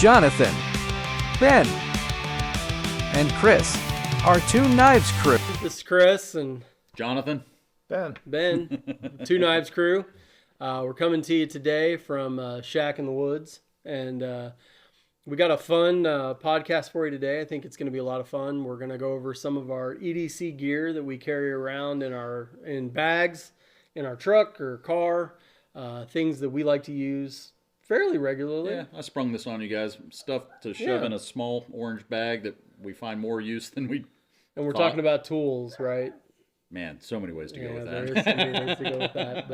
Jonathan, Ben, and Chris, our Two Knives crew. This is Chris and Jonathan. Ben, Two Knives crew. We're coming to you today from Shack in the Woods, and we got a fun podcast for you today. I think it's going to be a lot of fun. We're going to go over some of our EDC gear that we carry around in bags, in our truck or car, things that we like to use fairly regularly. Yeah, I sprung this on you guys. Stuff to shove in a small orange bag that we find more use than we And we're thought. talking about tools, right? Man, so many ways to go with There that. is so many ways to go with that.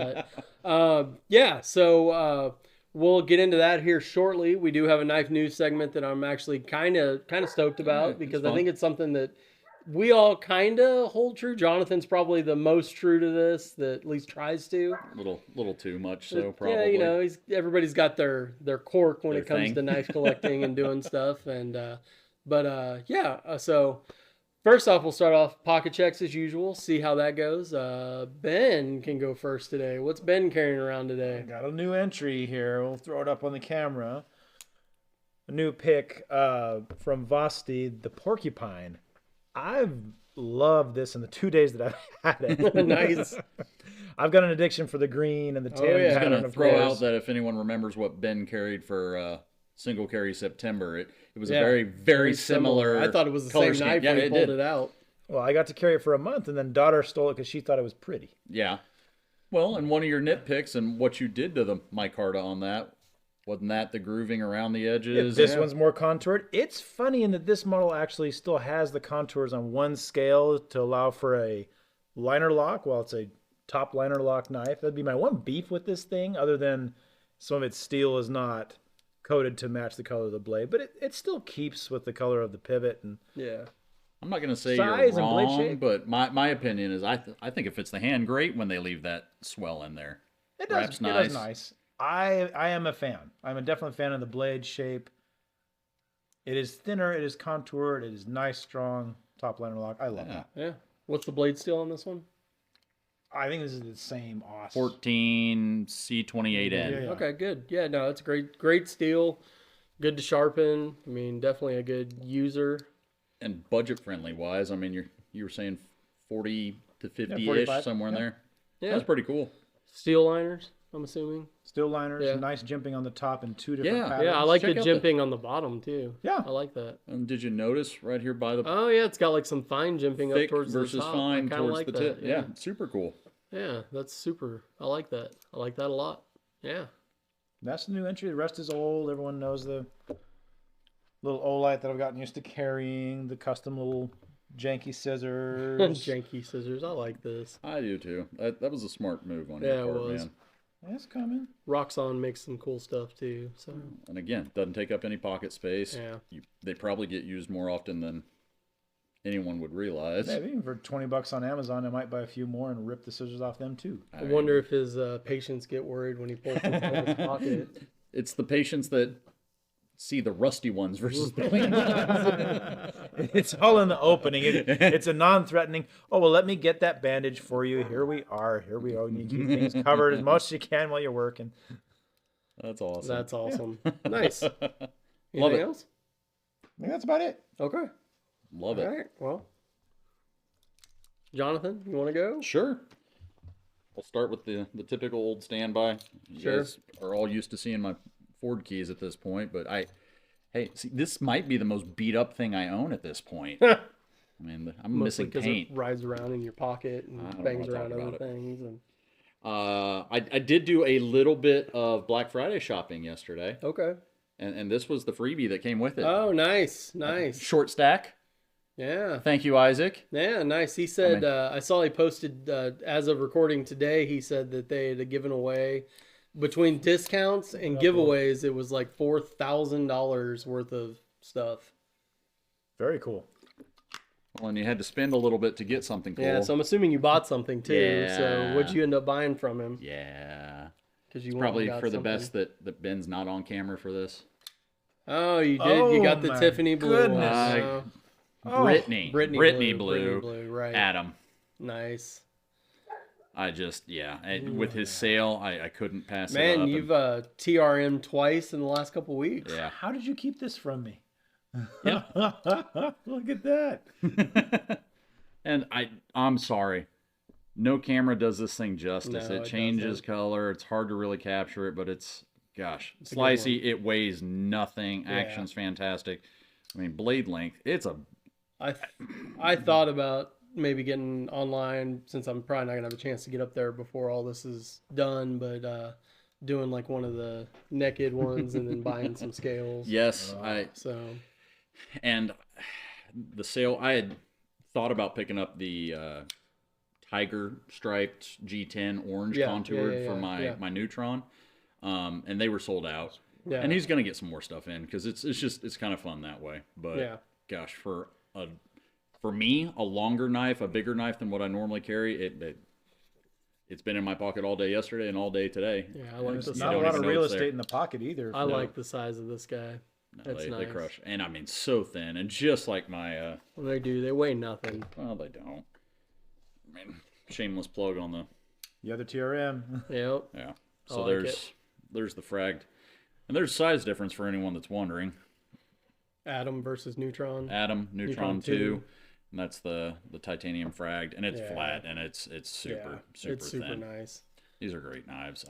But so we'll get into that here shortly. We do have a knife news segment that I'm actually kind of stoked about Yeah, because it's I fun. think it's something that we all kind of hold true. Jonathan's probably the most true to this, that at least tries to. little too much, so probably. Yeah, you know, everybody's got their quirk when Their it comes thing. to knife collecting and doing stuff. And so first off, we'll start off pocket checks as usual. See how that goes. Ben can go first today. What's Ben carrying around today? Got a new entry here. We'll throw it up on the camera. A new pick from Vosti, the Porcupine. I've loved this in the 2 days that I've had it. Nice. I've got an addiction for the green and the tan yeah. I was pattern, going to of throw course. out that if anyone remembers what Ben carried for single carry September, it was Yeah, a very similar. I thought it was the color same scheme. knife Yeah, when he it pulled did. it out. Well, I got to carry it for a month, and then daughter stole it because she thought it was pretty. Yeah. Well, and one of your nitpicks and what you did to the micarta on that, wasn't that the grooving around the edges? This one's more contoured. It's funny in that this model actually still has the contours on one scale to allow for a liner lock while it's a top liner lock knife. That'd be my one beef with this thing, other than some of its steel is not coated to match the color of the blade, but it still keeps with the color of the pivot. And Yeah. I'm not going to say Size you're and blade wrong, shape. but my opinion is I think it fits the hand great when they leave that swell in there. it Wraps does nice. I am a fan. I'm a definite fan of the blade shape. It is thinner, it is contoured, it is nice, strong top liner lock. I love Yeah. it. Yeah. What's the blade steel on this one? I think this is the same Aus. 14 C28N. Yeah. Okay, good. Yeah, no, it's great steel. Good to sharpen. I mean, definitely a good user. And budget friendly wise, I mean you were saying 40 to 50 ish 45, somewhere in yeah. there. Yeah. That's pretty cool. Steel liners, I'm assuming. Steel liners, Yeah. nice jimping on the top in two different Yeah. patterns. Yeah, I like the check out the- jimping on the bottom too. Yeah. I like that. And did you notice right here by the Oh yeah, it's got like some fine jimping up thick towards versus the top. fine I kinda towards like the that. tip? Yeah, super cool. Yeah, that's super. I like that. I like that a lot. Yeah. That's the new entry. The rest is old. Everyone knows the little Olight that I've gotten used to carrying, the custom little janky scissors. Janky scissors. I like this. I do too. That was a smart move on Yeah, your it part, was. man. It's coming. Roxxon makes some cool stuff too. So And again, doesn't take up any pocket space. yeah. They probably get used more often than anyone would realize. Maybe even for $20 on Amazon, I might buy a few more and rip the scissors off them too. I wonder if his patients get worried when he pulls them from his pocket. It's the patients that see the rusty ones versus the clean ones. It's all in the opening. It's a non-threatening. Oh well, let me get that bandage for you. Here we are. Here we are. You keep things covered as much as you can while you're working. That's awesome. That's awesome. Nice. Love Anything it. else? I think that's about it. Okay. Love All it. right. Well, Jonathan, you want to go? Sure. I'll start with the typical old standby. You Sure. guys are all used to seeing my Ford keys at this point, but hey, see, this might be the most beat up thing I own at this point. I mean, I'm Mostly missing because paint. it rides around in your pocket I and don't bangs wanna around talk other about it. things. And I did do a little bit of Black Friday shopping yesterday, okay. and this was the freebie that came with it. Oh, nice, nice. Short stack. Yeah, Thank you, Isaac. yeah, nice. He said, mean- I saw he posted as of recording today. He said that they had given away between discounts and giveaways. It was like $4,000 worth of stuff. Very cool. Well, and you had to spend a little bit to get something cool. Yeah, so I'm assuming you bought something too. So Yeah. what'd you end up buying from him? Yeah. Because you It's went and probably got for the something. best that Ben's not on camera for this. Oh, you did. You Oh, got the my Tiffany blue one. goodness. Oh, Brittany. Brittany Brittany blue. blue. Right. Adam. Nice. I just, with his sale, I couldn't pass it Man, up. you've TRM twice in the last couple weeks. Yeah. How did you keep this from me? Yeah. Look at that. And I'm sorry. No camera does this thing justice. No, it it changes doesn't. color. It's hard to really capture it, but it's a good slicey. It weighs nothing. Yeah. Action's fantastic. I mean, blade length. It's a I thought about maybe getting online, since I'm probably not gonna have a chance to get up there before all this is done, but doing like one of the naked ones and then buying some scales. yes. So And the sale, I had thought about picking up the tiger striped G10 orange contoured for my Neutron, and they were sold out. yeah, And he's gonna get some more stuff in because it's kind of fun that way. But gosh, for me, a longer knife, a bigger knife than what I normally carry, it's been in my pocket all day yesterday and all day today. yeah, I like There's the not a don't lot even of know real it's there. estate in the pocket either. I like the size of this guy. No, That's they nice. crush, and I mean so thin, and just like my Well, they do. They weigh nothing. well, they don't. I mean, shameless plug on the other TRM. Yep. yeah. I So like there's the fragged, and there's size difference for anyone that's wondering. Atom versus Neutron. Atom, Neutron Neutron 2, 2. and that's the titanium fragged, and it's Yeah. flat, and it's super It's super thin. nice. These are great knives.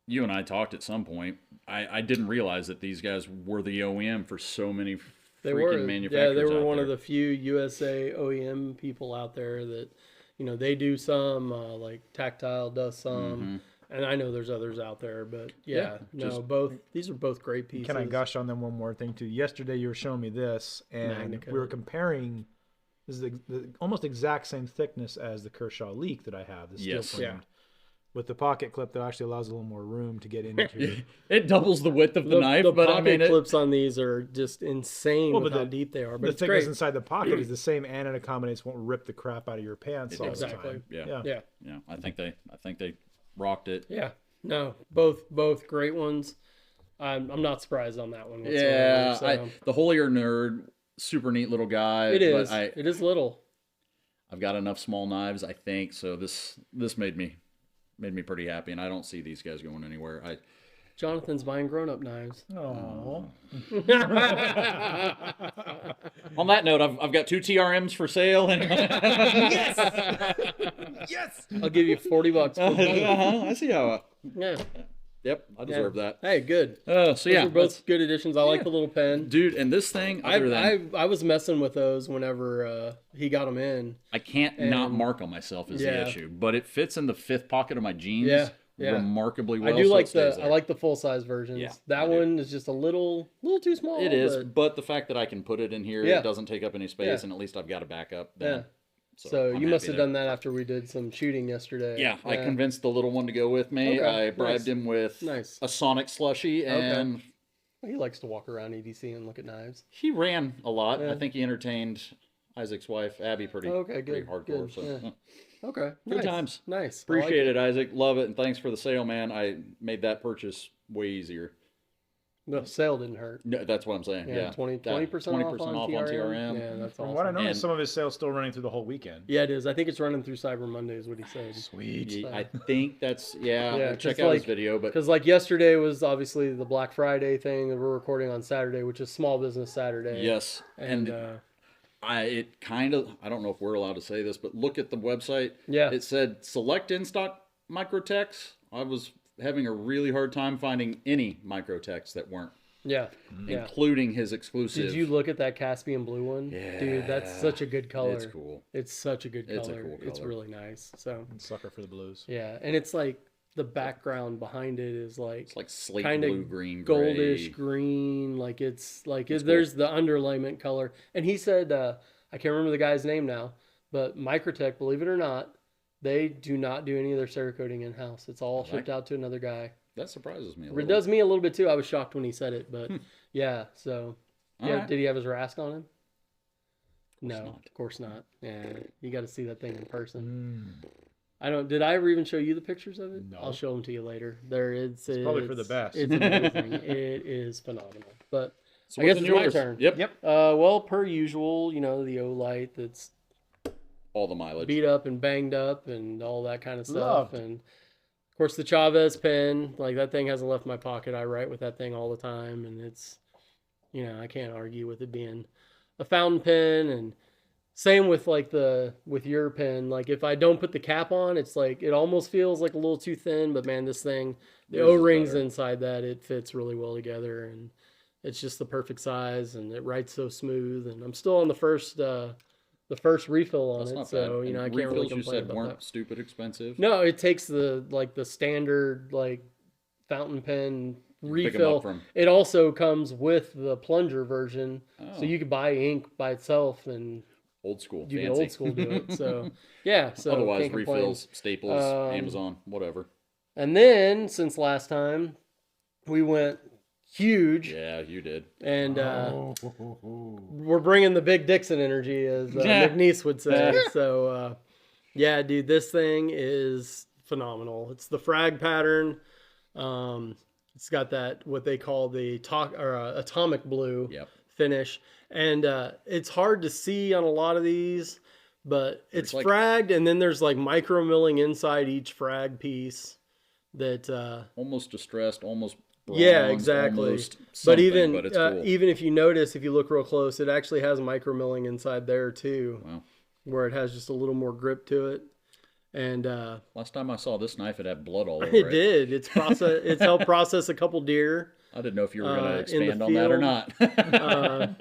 You and I talked at some point. I didn't realize that these guys were the OEM for so many They freaking were, manufacturers. they were out one there. of the few USA OEM people out there that, they do some, like Tactile does some, and I know there's others out there, but these are both great pieces. Can I gush on them one more thing too? Yesterday you were showing me this, and Magnicoat. we were comparing. This is the almost exact same thickness as the Kershaw Leak that I have. The steel Yes. framed, with the pocket clip that actually allows a little more room to get into. It doubles the width of the knife, The but I pocket mean, clips on these are just insane Well, with but how the- deep they are. But the it's thickness great. inside the pocket is the same, and it accommodates won't rip the crap out of your pants all does. the Exactly. time. Yeah. Yeah. yeah, I think they rocked it. Yeah. No, both great ones. I'm not surprised on that one whatsoever. Yeah, so. the holier nerd, super neat little guy. It is. But It is little. I've got enough small knives, I think. So this made me pretty happy, and I don't see these guys going anywhere. Jonathan's buying grown-up knives. Oh, On that note, I've got 2 TRMs for sale. And yes! I'll give you $40 for both. I see how. Yeah. Yep, I deserve that. Hey, good. So Those yeah, are both good additions. I like the little pen. dude, and this thing, other than I was messing with those whenever he got them in. I can't not and- mark on myself is Yeah. the issue, but it fits in the 5th pocket of my jeans Yeah. remarkably well. I do so like it stays there. I like the full size versions. Yeah, that I do. one is just a little too small. It is, but- but the fact that I can put it in here, Yeah. it doesn't take up any space, Yeah. and at least I've got a backup. Yeah. Then. So I'm you must happy have there. done that after we did some shooting yesterday. Yeah, I convinced the little one to go with me. Okay, I bribed nice. him with Nice. a Sonic slushie, and He likes to walk around EDC and look at knives. he ran a lot. Yeah. I think he entertained Isaac's wife, Abby, pretty Good. hardcore. Good. So Yeah. Okay. Good nice. times. Nice. appreciate it, Isaac. Love it, and thanks for the sale, man. I made that purchase way easier. The sale didn't hurt. No, that's what I'm saying. Yeah, 20% off on TRM. Yeah, that's From awesome. what I know, And- some of his sales still running through the whole weekend. Yeah, it is. I think it's running through Cyber Monday, is what he said. Sweet. Yeah, I think that's Yeah, check 'cause out his like- video, but Because like yesterday was obviously the Black Friday thing that we're recording on Saturday, which is Small Business Saturday. yes, And I don't know if we're allowed to say this, but look at the website. Yeah. It said select in stock microtext. I was having a really hard time finding any microtext that weren't, yeah. including his exclusive. Did you look at that Caspian blue one? Dude, that's such a good color. It's cool. It's such a good color. It's a cool It's color. really nice. So Sucker for the blues. yeah, and it's like the background behind it is like It's like slate kind blue, of green, goldish gray. green. Like it's like there's the underlayment color. And he said, I can't remember the guy's name now, but Microtech, believe it or not, they do not do any of their Cerakoting in house. It's all shipped out to another guy. That surprises me a It little. does me a little bit too. I was shocked when he said it, but yeah. So All yeah, right. did he have his Rask on him? No, not. of course not. Yeah, you got to see that thing in person. Mm. I don't. Did I ever even show you the pictures of it? No. I'll show them to you later. It's probably for the best. It's amazing. It is phenomenal. But So I guess what's it's in my yours? turn. Yep. well, per usual, the Olight that's all the mileage. beat up and banged up and all that kind of stuff. Loved. And of course the Chavez pen, like that thing hasn't left my pocket. I write with that thing all the time, and it's, you know, I can't argue with it being a fountain pen. And same with like with your pen. Like if I don't put the cap on, it's like it almost feels like a little too thin, but man, this thing, the Yours is O-rings better. inside that, it fits really well together, and it's just the perfect size, and it writes so smooth. And I'm still on the first refill on That's it, not so bad. you know I And can't really refills you complain said about weren't that. stupid expensive. No, it takes the standard like fountain pen Pick 'em refill. up from. It also comes with the plunger version, Oh, so you could buy ink by itself, and old school. you can fancy. old school do it. So yeah, so Otherwise, can't complain. refills, Staples, Um, Amazon, whatever. And then since last time, we went huge, Yeah, you did. and Oh. we're bringing the big Dixon energy, as Yeah. McNeese would say. So yeah, dude, this thing is phenomenal. It's the frag pattern. It's got that what they call the atomic blue Yep. finish, and it's hard to see on a lot of these, but it's There's like- fragged, and then there's like micro milling inside each frag piece. That Almost distressed, almost bronze, yeah, exactly. almost But something, even but it's cool. even if you notice, if you look real close, it actually has micro milling inside there too, Wow. where it has just a little more grip to it. And Last time I saw this knife, it had blood all over it did. It's helped process a couple deer. I didn't know if you were going to in the expand on that or field. not.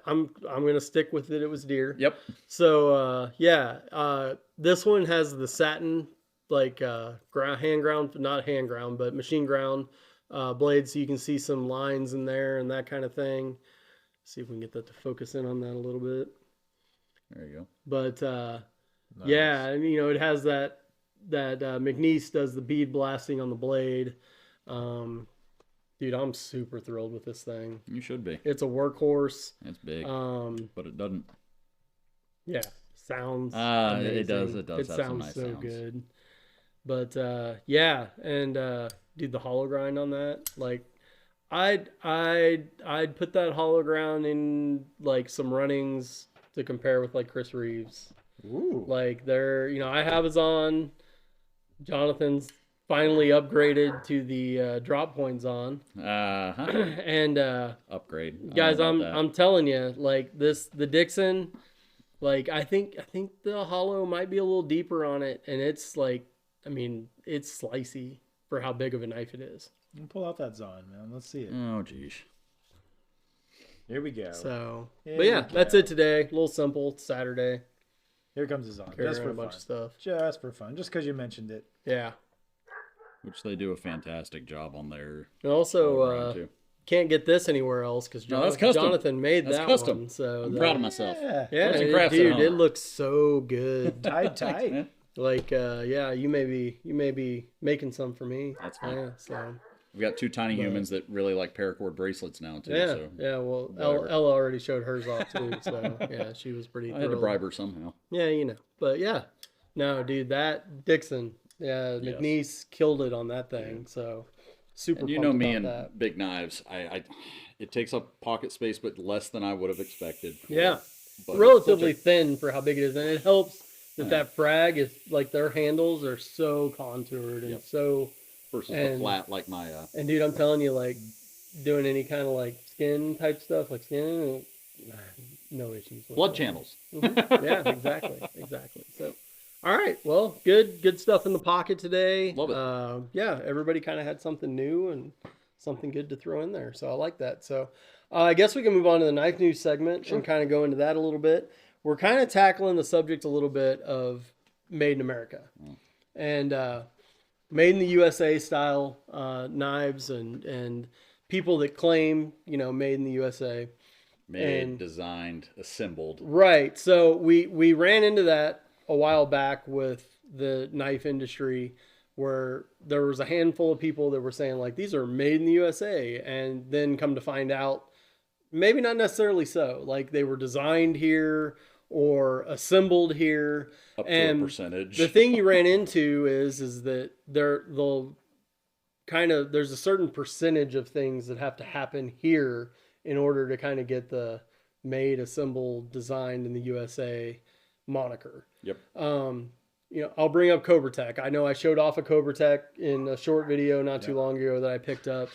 I'm gonna stick with it. It was deer. Yep. So this one has the satin like hand ground, not hand ground, but machine ground blade, so you can see some lines in there and that kind of thing. See if we can get that to focus in on that a little bit. There you go. But Nice. yeah, and it has that McNeese does the bead blasting on the blade. Dude, I'm super thrilled with this thing. You should be. It's a workhorse. It's big, Um, but it doesn't. yeah, sounds. It does. amazing. It does It have sounds some nice so sounds. good. But yeah, and dude, the hollow grind on that, like, I'd put that hollow ground in like some runnings to compare with like Chris Reeves. Ooh. Like they're, I have his on. Jonathan's finally upgraded to the drop points on, and Upgrade. I don't guys, know about that. I'm telling you, like the Dixon, like I think the hollow might be a little deeper on it, and it's like, it's slicey for how big of a knife it is. Pull out that Zon, man. Let's see it. Oh, geez. Here we go. So, Here but yeah, we that's go. it today. A little simple. It's Saturday. Here comes the Zon. Carrying Just for a bunch fun. of stuff. Just for fun. Just because you mentioned it. Yeah. Which they do a fantastic job on their. And also, all-around, too. can't get this anywhere else because No, that's custom. Jonathan made That's that custom. one. So I'm proud of myself. Yeah. Yeah, Arts and crafts at dude, home. it looks so good. Tight. Like, yeah, you may be making some for me. That's fine. Yeah, so We've got two tiny humans that really like paracord bracelets now too. yeah, So yeah. Well, whatever. Ella already showed hers off too. So yeah, she was pretty. I had to thrilled. bribe her somehow. Yeah, but yeah, no, dude, that Dixon, yeah, Yes. McNeese killed it on that thing. So super. And you pumped know me about and that. big knives. It takes up pocket space, but less than I would have expected. Yeah, But relatively such thin for how big it is, and it helps that frag is like their handles are so contoured and Yep. so. versus and- the flat like my. And dude, I'm telling you, like doing any kind of like skin type stuff, like skin, no issues. Blood whatsoever. channels. Yeah, exactly. So, all right, well, good stuff in the pocket today. Love it. Yeah, everybody kind of had something new and something good to throw in there, so I like that. So, I guess we can move on to the knife news segment and kind of go into that a little bit. We're kind of tackling the subject a little bit of Made in America, and Made in the USA style knives and people that claim, Made in the USA. Made, And- designed, assembled. Right. So we ran into that a while back with the knife industry, where there was a handful of people that were saying like these are made in the USA, and then come to find out maybe not necessarily so. Like they were designed here or assembled here. Up to And a percentage. The thing you ran into is that there's a certain percentage of things that have to happen here in order to kind of get the made, assembled, designed in the USA moniker. Yep. You know, I'll bring up Cobra Tech. I know I showed off a Cobra Tech in a short video not too long ago that I picked up.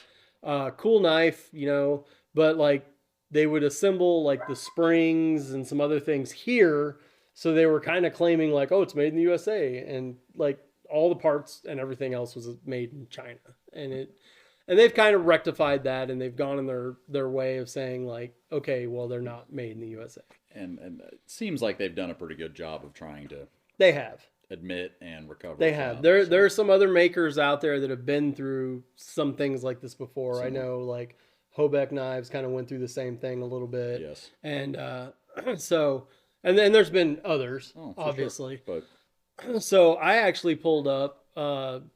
Cool knife, you know, but like they would assemble like the springs and some other things here. So they were kind of claiming like, oh, it's made in the USA, and like all the parts and everything else was made in China. And they've kind of rectified that, and they've gone in their way of saying like, okay, well, they're not made in the USA. And it seems like they've done a pretty good job of trying to They have. admit and recover. They have. There are some other makers out there that have been through some things like this before. I know like Hobeck Knives kind of went through the same thing a little bit. Yes. And so, and then there's been others, obviously. Sure. But so I actually pulled up,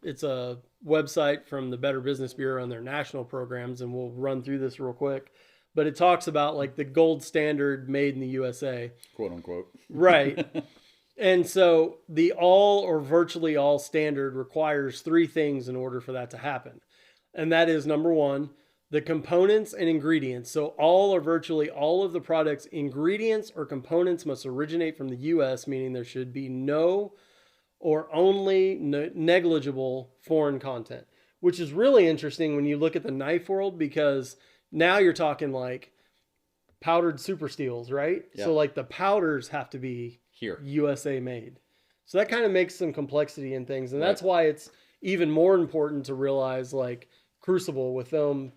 it's a website from the Better Business Bureau on their national programs, and we'll run through this real quick. But it talks about like the gold standard made in the USA. quote unquote. Right. And so the all or virtually all standard requires three things in order for that to happen. And that is number one, the components and ingredients. So all or virtually all of the product's ingredients or components must originate from the US, meaning there should be no or only negligible foreign content, which is really interesting when you look at the knife world, because now you're talking like powdered super steels, right? Yeah. So like the powders have to be Here. USA made. So that kind of makes some complexity in things. And that's why it's even more important to realize like Crucible, with them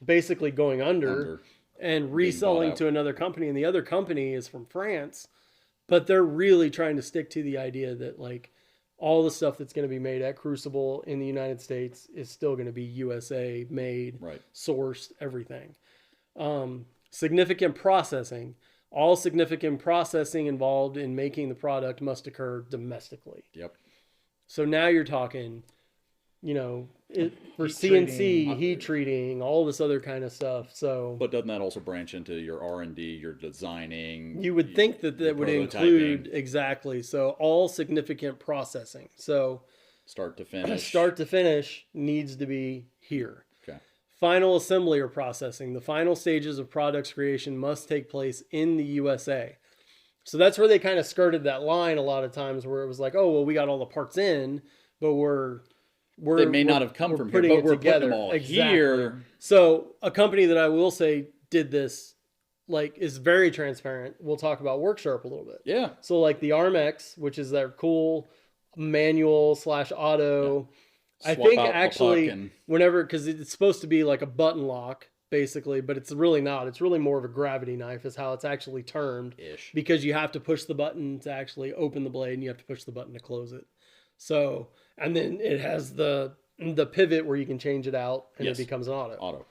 basically going under and reselling to another company. And the other company is from France, but they're really trying to stick to the idea that like all the stuff that's going to be made at Crucible in the United States is still going to be USA made, sourced, everything. Significant processing. All significant processing involved in making the product must occur domestically. Yep. So now you're talking, you know, for CNC, heat treating, all this other kind of stuff. So, but doesn't that also branch into your R&D, your designing? You would think that would include, exactly. So all significant processing. So start to finish needs to be here. Okay. Final assembly or processing. The final stages of products creation must take place in the USA. So that's where they kind of skirted that line a lot of times, where it was like, oh, well, we got all the parts in, but they may not have come from here, but we're putting them all here. So a company that I will say did this, like, is very transparent. We'll talk about Worksharp a little bit. Yeah. So like the ARMX, which is their cool manual / auto. Yeah. I think actually whenever, because it's supposed to be like a button lock basically, but it's really not. It's really more of a gravity knife is how it's actually termed. Because you have to push the button to actually open the blade, and you have to push the button to close it. So, and then it has the pivot where you can change it out, and it becomes an auto.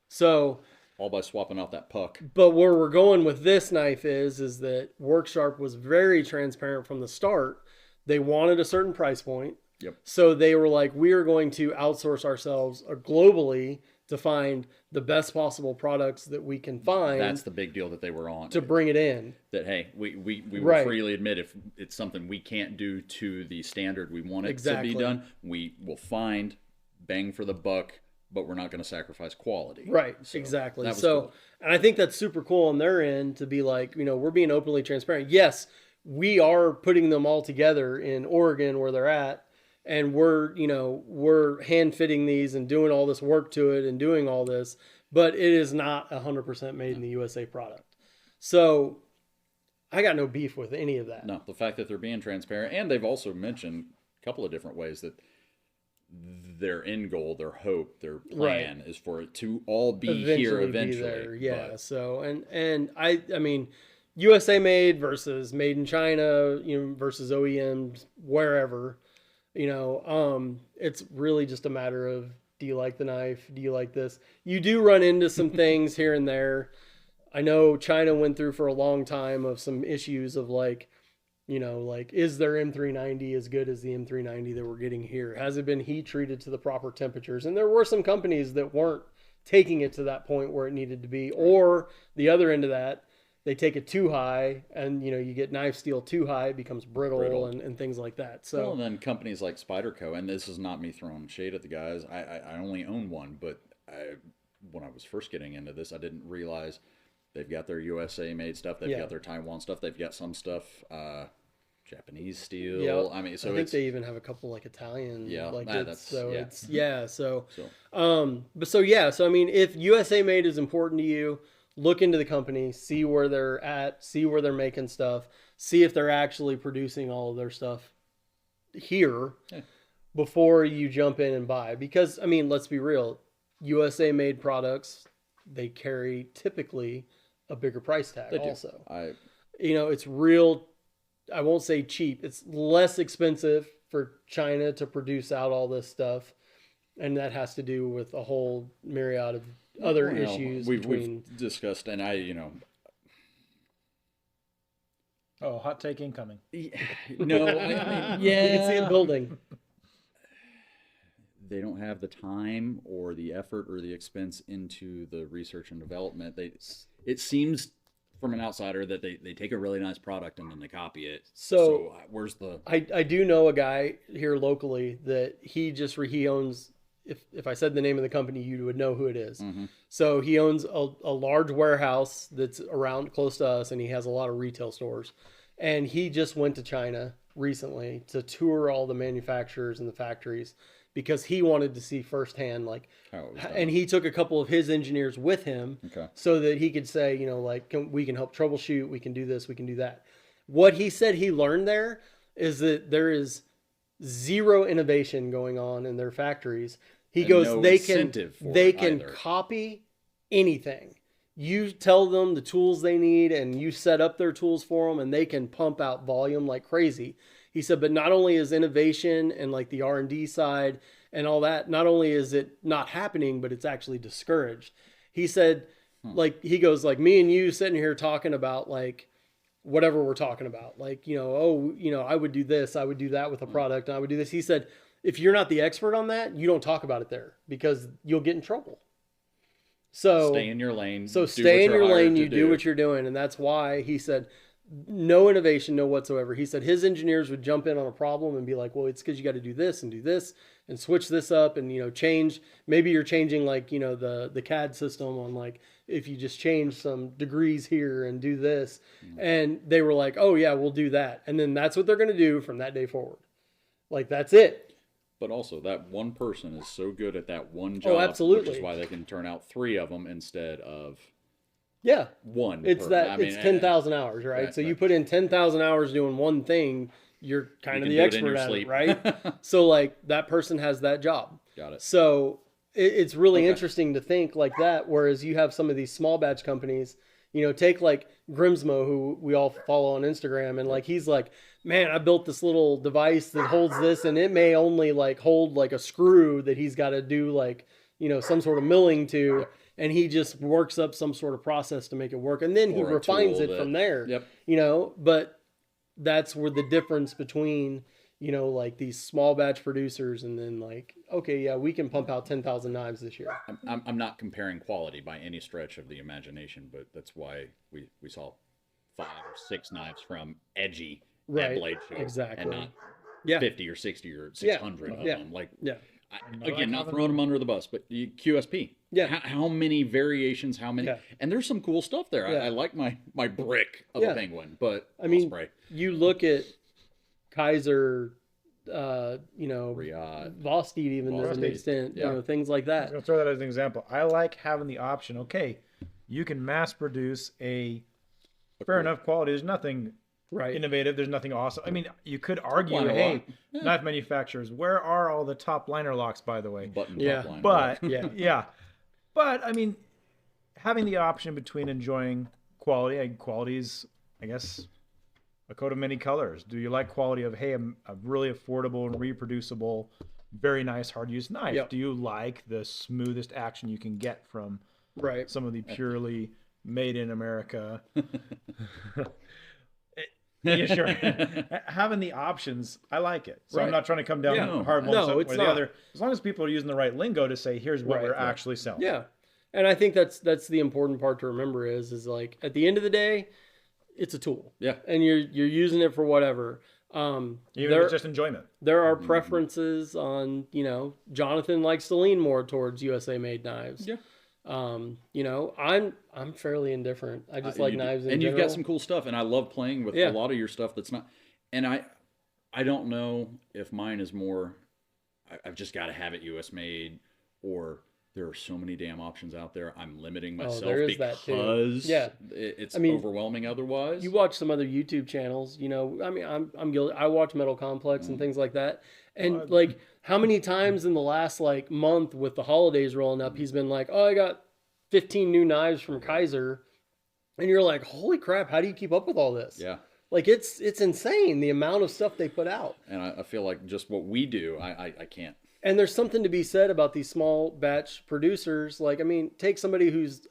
So all by swapping out that puck. But where we're going with this knife is that Worksharp was very transparent from the start. They wanted a certain price point. Yep. So they were like, we are going to outsource ourselves globally to find the best possible products that we can find. That's the big deal that they were on. To bring it in. That, hey, we will freely admit if it's something we can't do to the standard we want it to be done, we will find bang for the buck, but we're not going to sacrifice quality. Right, so exactly. So, cool. And I think that's super cool on their end to be like, you know, we're being openly transparent. Yes, we are putting them all together in Oregon where they're at. And we're hand fitting these and doing all this work to it and doing all this, but it is not 100% made in the USA product. So I got no beef with any of that. No, the fact that they're being transparent, and they've also mentioned a couple of different ways that their end goal, their hope, their plan is for it to all be here eventually. Yeah. But... So, and I mean, USA made versus made in China, versus OEMs, wherever. It's really just a matter of, do you like the knife? Do you like this? You do run into some things here and there. I know China went through for a long time of some issues of like, is their M390 as good as the M390 that we're getting here? Has it been heat treated to the proper temperatures? And there were some companies that weren't taking it to that point where it needed to be, or the other end of that, they take it too high, and you get knife steel too high, it becomes brittle. And things like that. So, well, and then companies like Spyderco, and this is not me throwing shade at the guys. I only own one, but when I was first getting into this, I didn't realize they've got their USA made stuff. They've Yeah. got their Taiwan stuff. They've got some stuff, Japanese steel. Yeah, I mean, so I think it's, they even have a couple like Italian. Yeah, like that's- so yeah. it's yeah. So so but so yeah. So I mean, if USA made is important to you, look into the company, see where they're at, see where they're making stuff, see if they're actually producing all of their stuff here Yeah. before you jump in and buy. Because I mean, let's be real, USA made products, they carry typically a bigger price tag. they do. Also, it's real. I won't say cheap. It's less expensive for China to produce out all this stuff, and that has to do with a whole myriad of other Well, issues we've between. discussed, and Oh, hot take incoming. no, I mean, You can see it building. they don't have the time or the effort or the expense into the research and development. It seems from an outsider that they take a really nice product and then they copy it. So where's the I do know a guy here locally that he owns. If I said the name of the company, you would know who it is. Mhm. So he owns a large warehouse that's around close to us, and he has a lot of retail stores. And he just went to China recently to tour all the manufacturers and the factories because he wanted to see firsthand, like, how it was done? and he took a couple of his engineers with him Okay. so that he could say, we can help troubleshoot, we can do this, we can do that. What he said he learned there is that there is zero innovation going on in their factories. He And goes, no they can incentive for it either. copy anything. You tell them the tools they need and you set up their tools for them and they can pump out volume like crazy. He said, but not only is innovation and like the R&D side and all that, not only is it not happening, but it's actually discouraged. He said, he goes, like me and you sitting here talking about like whatever we're talking about, like, I would do this, I would do that with a product, and I would do this. He said, if you're not the expert on that, you don't talk about it there because you'll get in trouble. So Stay in your lane. So do stay what in you're your hired lane, to you do what you're doing. And that's why he said, no innovation, no whatsoever. He said his engineers would jump in on a problem and be like, well, it's because you got to do this and switch this up and, change. Maybe you're changing like, the CAD system on like, if you just change some degrees here and do this. And they were like, oh yeah, we'll do that. And then that's what they're going to do from that day forward. Like, that's it. But also, that one person is so good at that one job. absolutely. Which is why they can turn out 3 of them instead of Yeah. one. It's per- it's 10,000 hours, right? Right, So you right. put in 10,000 hours doing one thing, you're kind of can the do it in expert your at sleep. it, right? So like that person has that job. Got it. So it's really Okay. interesting to think like that. Whereas you have some of these small batch companies, take like Grimsmo, who we all follow on Instagram. And like, he's like, man, I built this little device that holds this and it may only like hold like a screw that he's got to do like, some sort of milling to. And he just works up some sort of process to make it work. And then he Or a refines tool it that- from there, Yep. but that's where the difference between, like these small batch producers and then like, okay, yeah, we can pump out 10,000 knives this year. I'm not comparing quality by any stretch of the imagination, but that's why we saw 5 or 6 knives from Edgy Right, at Blade Show, exactly. and not Yeah. 50 or 60 or 600 of Yeah. them. Like, Yeah. again, not throwing them under the bus, but QSP. Yeah. How many variations? How many? Yeah. And there's some cool stuff there. Yeah. I like my brick of Yeah. a penguin, but I mean, Osprey, you look at Kaiser, Riyadh. Vosteed even to an Vosteed. extent, Yeah. things like I'm that. going to throw that as an example. I like having the option. Okay, you can mass produce a fair enough quality. There's nothing Right. innovative. There's nothing awesome. I mean, you could argue, Liner hey, lock. Yeah. knife manufacturers, where are all the top liner locks, by the way? Button Yeah. top line. But Yeah. yeah, but I mean, having the option between enjoying quality, and quality is, I guess, a coat of many colors. Do you like quality of, hey, a really affordable and reproducible, very nice hard use knife? Yep. Do you like the smoothest action you can get from Right. some of the purely made in America? Yeah, sure. Having the options, I like it. So I'm Right. not trying to come down Yeah. hard one No, side or it's the not. other. As long as people are using the right lingo to say, here's what Right, we're right. actually selling. Yeah. And I think that's the important part to remember is like at the end of the day, it's a tool. Yeah. And you're using it for whatever. Even There- if it's just enjoyment. There are preferences on, Jonathan likes to lean more towards USA made knives. Yeah. You know, I'm fairly indifferent. I just like You do. knives in and you've general. got some cool stuff, and I love playing with Yeah. a lot of your stuff that's not. And I don't know if mine is more. I've just got to have it U.S. made, or there are so many damn options out there. I'm limiting myself there is that too. because Yeah. it's I mean, overwhelming otherwise. You watch some other YouTube channels, you know. I mean, I'm guilty. I watch Metal Complex and things like that. And like, how many times in the last like month with the holidays rolling up, he's been like, "Oh, I got 15 new knives from Kaiser," and you're like, "Holy crap! How do you keep up with all this?" Yeah. Like it's insane the amount of stuff they put out. And I feel like just what we do, I can't. And there's something to be said about these small batch producers. Like, I mean, take somebody who's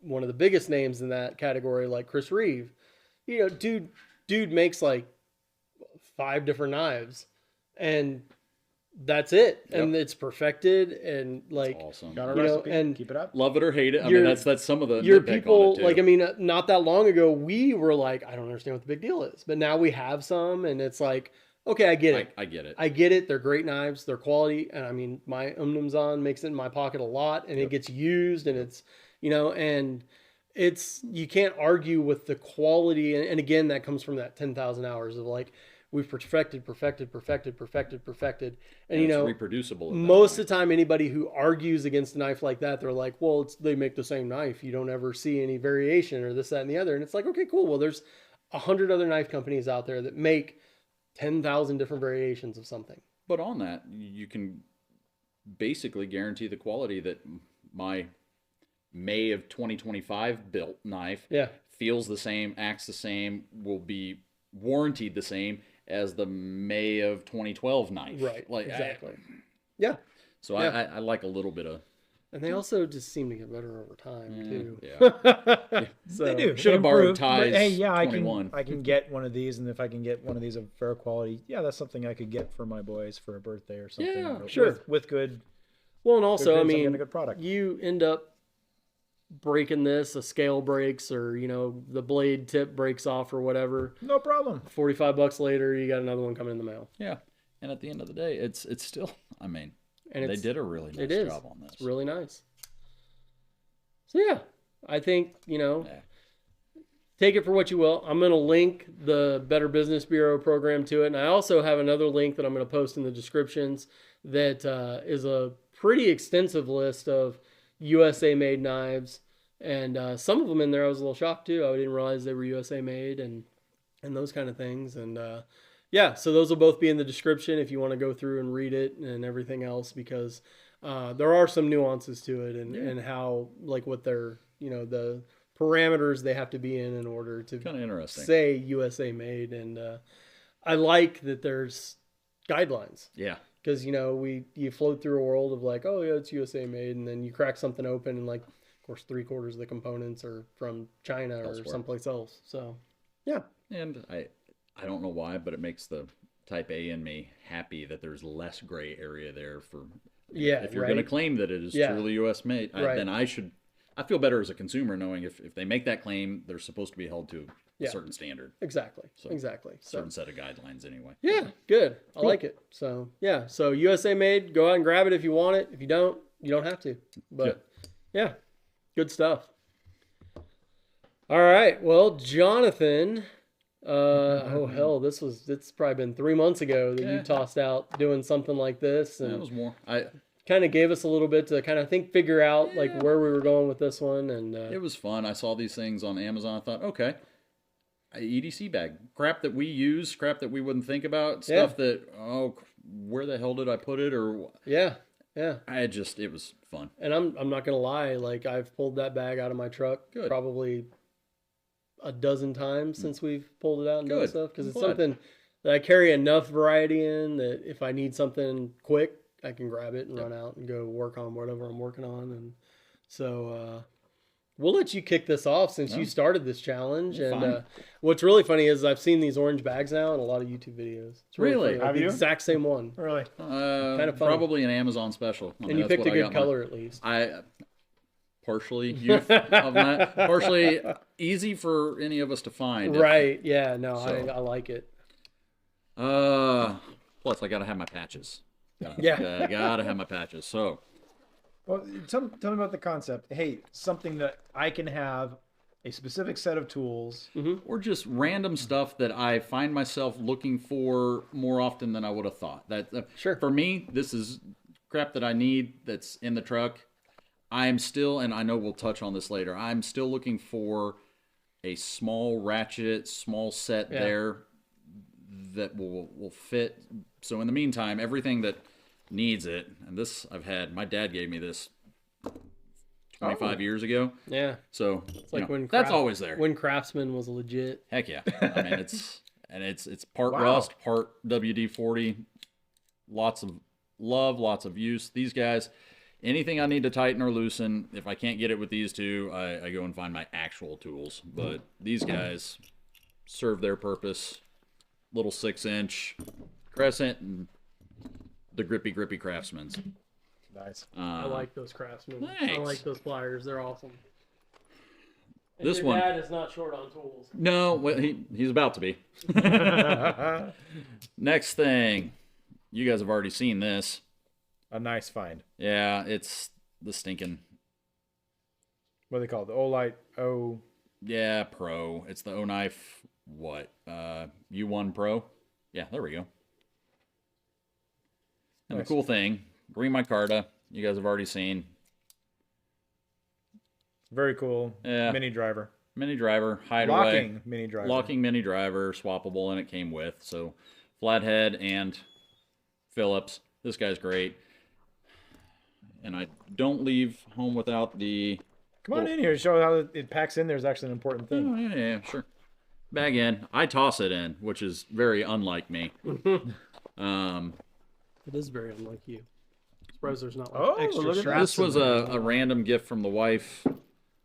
one of the biggest names in that category, like Chris Reeve. You know, dude makes like 5 different knives, and that's it. And it's perfected, and like, Awesome. Got a you know, recipe. and Keep it up. Love it or hate it. I mean, that's some of the your nitpick on people it, too. like, I mean, not that long ago we were like, I don't understand what the big deal is, but now we have some, and it's like, okay, I get it. I get it. I get it. They're great knives. They're quality. And I mean, my Umnumzon makes it in my pocket a lot, and it gets used, and it's, you know, and it's, you can't argue with the quality. And again, that comes from that 10,000 hours of like, we've perfected. And, you it's know, reproducible. most of the time, anybody who argues against a knife like that, they're like, well, they make the same knife. You don't ever see any variation or this, that, and the other. And it's like, okay, cool. Well, there's 100 other knife companies out there that make 10,000 different variations of something. But on that, you can basically guarantee the quality that my May of 2025 built knife feels the same, acts the same, will be warranted the same as the May of 2012 knife. Right. Like exactly. So I like a little bit of. And they also just seem to get better over time too. Yeah. So, They do. Should have They borrowed improve, but Ty's hey, yeah, 21. I can get one of these, and if I can get one of these of fair quality, yeah, that's something I could get for my boys for a birthday or something. Yeah, but sure. With good. Well, and also, I goods, I'm mean, getting a good product. you end up breaking this, a scale breaks, or you know, the blade tip breaks off or whatever. No problem. $45 later, you got another one coming in the mail. Yeah. And at the end of the day, it's still. I mean, And they it's, did a really it nice is. job on this. It's really nice. So yeah, I think, you know, take it for what you will. I'm going to link the Better Business Bureau program to it. And I also have another link that I'm going to post in the descriptions that is a pretty extensive list of USA made knives. And some of them in there, I was a little shocked too. I didn't realize they were USA made and those kind of things. And yeah, so those will both be in the description if you want to go through and read it and everything else, because there are some nuances to it and how, like, what they're, you know, the parameters they have to be in order to Kind of interesting. say USA made. And I like that there's guidelines, Yeah. because, you know, you float through a world of like, oh yeah, it's USA made, and then you crack something open and like, of course, 3/4 of the components are from China or Elsewhere. someplace else. So yeah. And I don't know why, but it makes the type A in me happy that there's less gray area there for. Yeah, If you're right. going to claim that it is Yeah. truly U.S. made, Right. then I feel better as a consumer knowing if they make that claim, they're supposed to be held to a Yeah. certain standard, Exactly. Exactly. So certain set of guidelines anyway. yeah, good. I like it. So yeah, so USA made. Go out and grab it if you want it. If you don't have to. But yeah, good stuff. All right. Well, Jonathan. Oh hell, it's probably been 3 months ago that you tossed out doing something like this, That and was more. kind of gave us a little bit to kind of figure out like where we were going with this one, and It was fun. I saw these things on Amazon. I thought, okay, a EDC bag, crap that we use, crap that we wouldn't think about, stuff that where the hell did I put it? Or yeah. it was fun. And I'm not gonna lie, like I've pulled that bag out of my truck Good. probably a dozen times since we've pulled it out and done Good. stuff, because I'm it's glad. something that I carry enough variety in that if I need something quick, I can grab it and run out and go work on whatever I'm working on. And so we'll let you kick this off since you started this challenge. And Fine. what's really funny is I've seen these orange bags now in a lot of YouTube videos. It's Really? funny, like Have the you? exact same one. Really? funny. Probably an Amazon special. I mean, And you that's picked a what I good got my- color at least. I partially youth of that, partially easy for any of us to find. Right. Yeah. No, So. I like it. Plus I gotta have my patches. Yeah. Gotta have my patches. So Well, tell me about the concept. Hey, something that I can have a specific set of tools. Or just random stuff that I find myself looking for more often than I would have thought. Sure. For me, this is crap that I need that's in the truck. I am still, and I know we'll touch on this later, I'm still looking for a small ratchet, small set there that will fit. So in the meantime, everything that needs it, and this I've had, my dad gave me this 25 years ago. Yeah. So It's like when that's always there. When Craftsman was legit. Heck yeah. I mean, it's part rust, part WD-40. Lots of love, lots of use. These guys, anything I need to tighten or loosen, if I can't get it with these two, I go and find my actual tools. But these guys serve their purpose. Little 6-inch Crescent and the grippy Craftsman's. Nice. I like those Craftsmen. Thanks. I like those pliers. They're awesome. And This your one- dad is not short on tools. No, well, he's about to be. Next thing, you guys have already seen this. A nice find. Yeah, it's the stinking, What do they call it? The Olight O. yeah, Pro. It's the O-Knife, what, U1 Pro? Yeah, there we go. And Nice. the cool thing, green micarta, you guys have already seen. Very cool. Yeah. Mini driver. Mini driver, hideaway. Locking mini driver. Locking mini driver, swappable, and it came with. So, flathead and Phillips. This guy's great. And I don't leave home without the... Come on in here to show how it packs in there is actually an important thing. Oh, yeah, sure. Bag in. I toss it in, which is very unlike me. It is very unlike you. Surprised there's not like Oh, extra look at straps. This was in there. a random gift from the wife.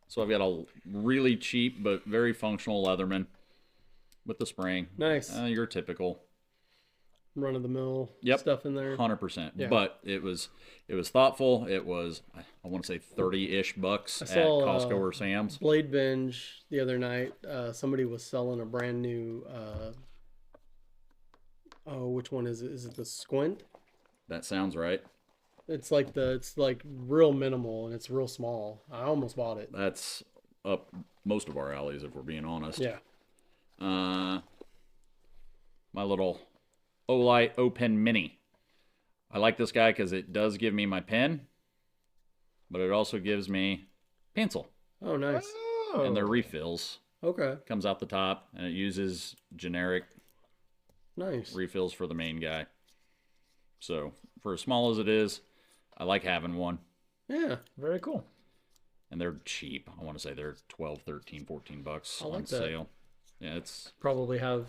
So I've got a really cheap but very functional Leatherman with the spring. Nice. Your typical Run of the mill Yep. stuff in there. 100%. Yeah. But it was thoughtful. It was, I want to say, 30-ish bucks at saw, Costco or Sam's. Blade Binge the other night. Somebody was selling a brand new. Which one is it? Is it the Squint? That sounds right. It's like real minimal and it's real small. I almost bought it. That's up most of our alleys, if we're being honest. Yeah. My little Olight O-Pen Mini. I like this guy because it does give me my pen, but it also gives me pencil. Oh, nice. And they're refills. Okay. Comes out the top, and it uses generic Nice. refills for the main guy. So, for as small as it is, I like having one. Yeah. Very cool. And they're cheap. I want to say they're 12, 13, 14 bucks I like on that. sale. Yeah, it's... Probably have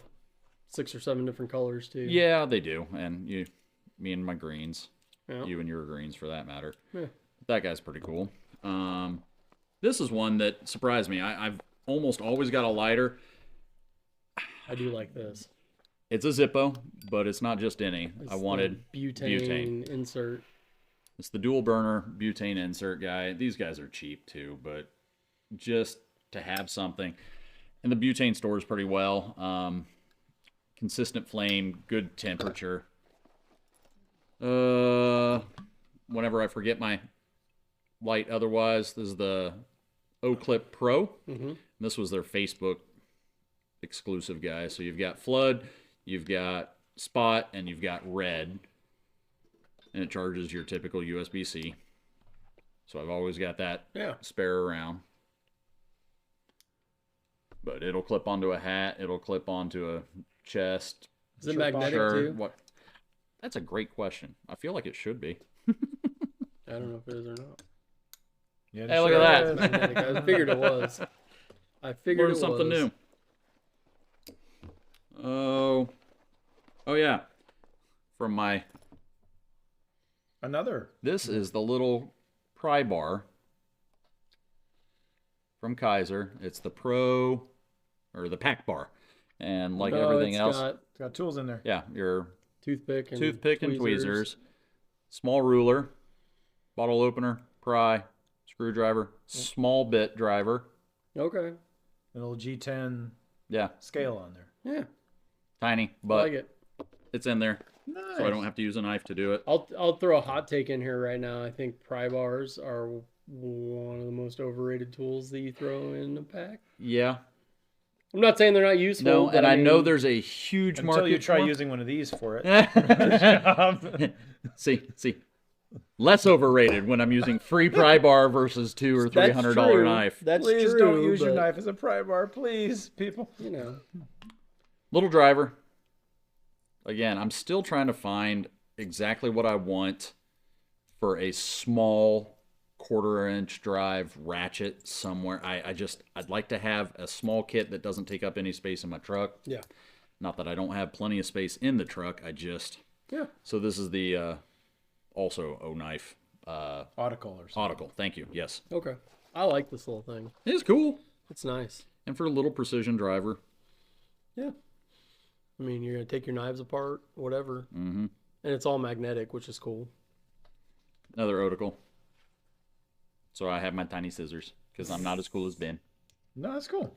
6 or 7 different colors too. Yeah, they do. And me and my greens. Yeah. You and your greens, for that matter. Yeah. That guy's pretty cool. This is one that surprised me. I've almost always got a lighter. I do like this. It's a Zippo, but it's not just any. It's I wanted the butane insert. It's the dual burner butane insert guy. These guys are cheap too, but just to have something. And the butane stores pretty well. Consistent flame, good temperature. Whenever I forget my light otherwise, this is the O-Clip Pro. Mm-hmm. This was their Facebook exclusive guy. So you've got flood, you've got spot, and you've got red. And it charges your typical USB-C. So I've always got that spare around. But it'll clip onto a hat. It'll clip onto a chest. Is it magnetic too? What? That's a great question. I feel like it should be. I don't know if it is or not. Yeah, Hey, look at It's that. magnetic. I figured it was. I figured Learn it something was. new. Oh yeah. From my... Another. This is the little pry bar from Kaiser. It's the Pro, or the pack bar. And like everything else, It's got tools in there. yeah, your Toothpick and tweezers, small ruler, bottle opener, pry, screwdriver, small bit driver. Okay. An little G10 Yeah, scale on there. Yeah. tiny, I but like it. it's in there. Nice. so I don't have to use a knife to do it. I'll throw a hot take in here right now. I think pry bars are one of the most overrated tools that you throw in a pack. Yeah. I'm not saying they're not useful. No, but and I know mean, there's a huge market Until you try for- using one of these for it. See, less overrated when I'm using free pry bar versus $200 or that's $300 true. knife. That's Please true. don't use your but, knife as a pry bar, please, people. You know, Little driver. Again, I'm still trying to find exactly what I want for a small 1/4-inch drive ratchet somewhere. I'd like to have a small kit that doesn't take up any space in my truck. yeah, Not that I don't have plenty of space in the truck. yeah. So this is the also O-Knife Autical or something. Autical. Thank you. Yes. Okay, I like this little thing. It's cool. It's nice. And for a little precision driver. Yeah. I mean, you're gonna take your knives apart, whatever, Mm-hmm. and it's all magnetic, which is cool. Another Autical. So I have my tiny scissors because I'm not as cool as Ben. No, that's cool.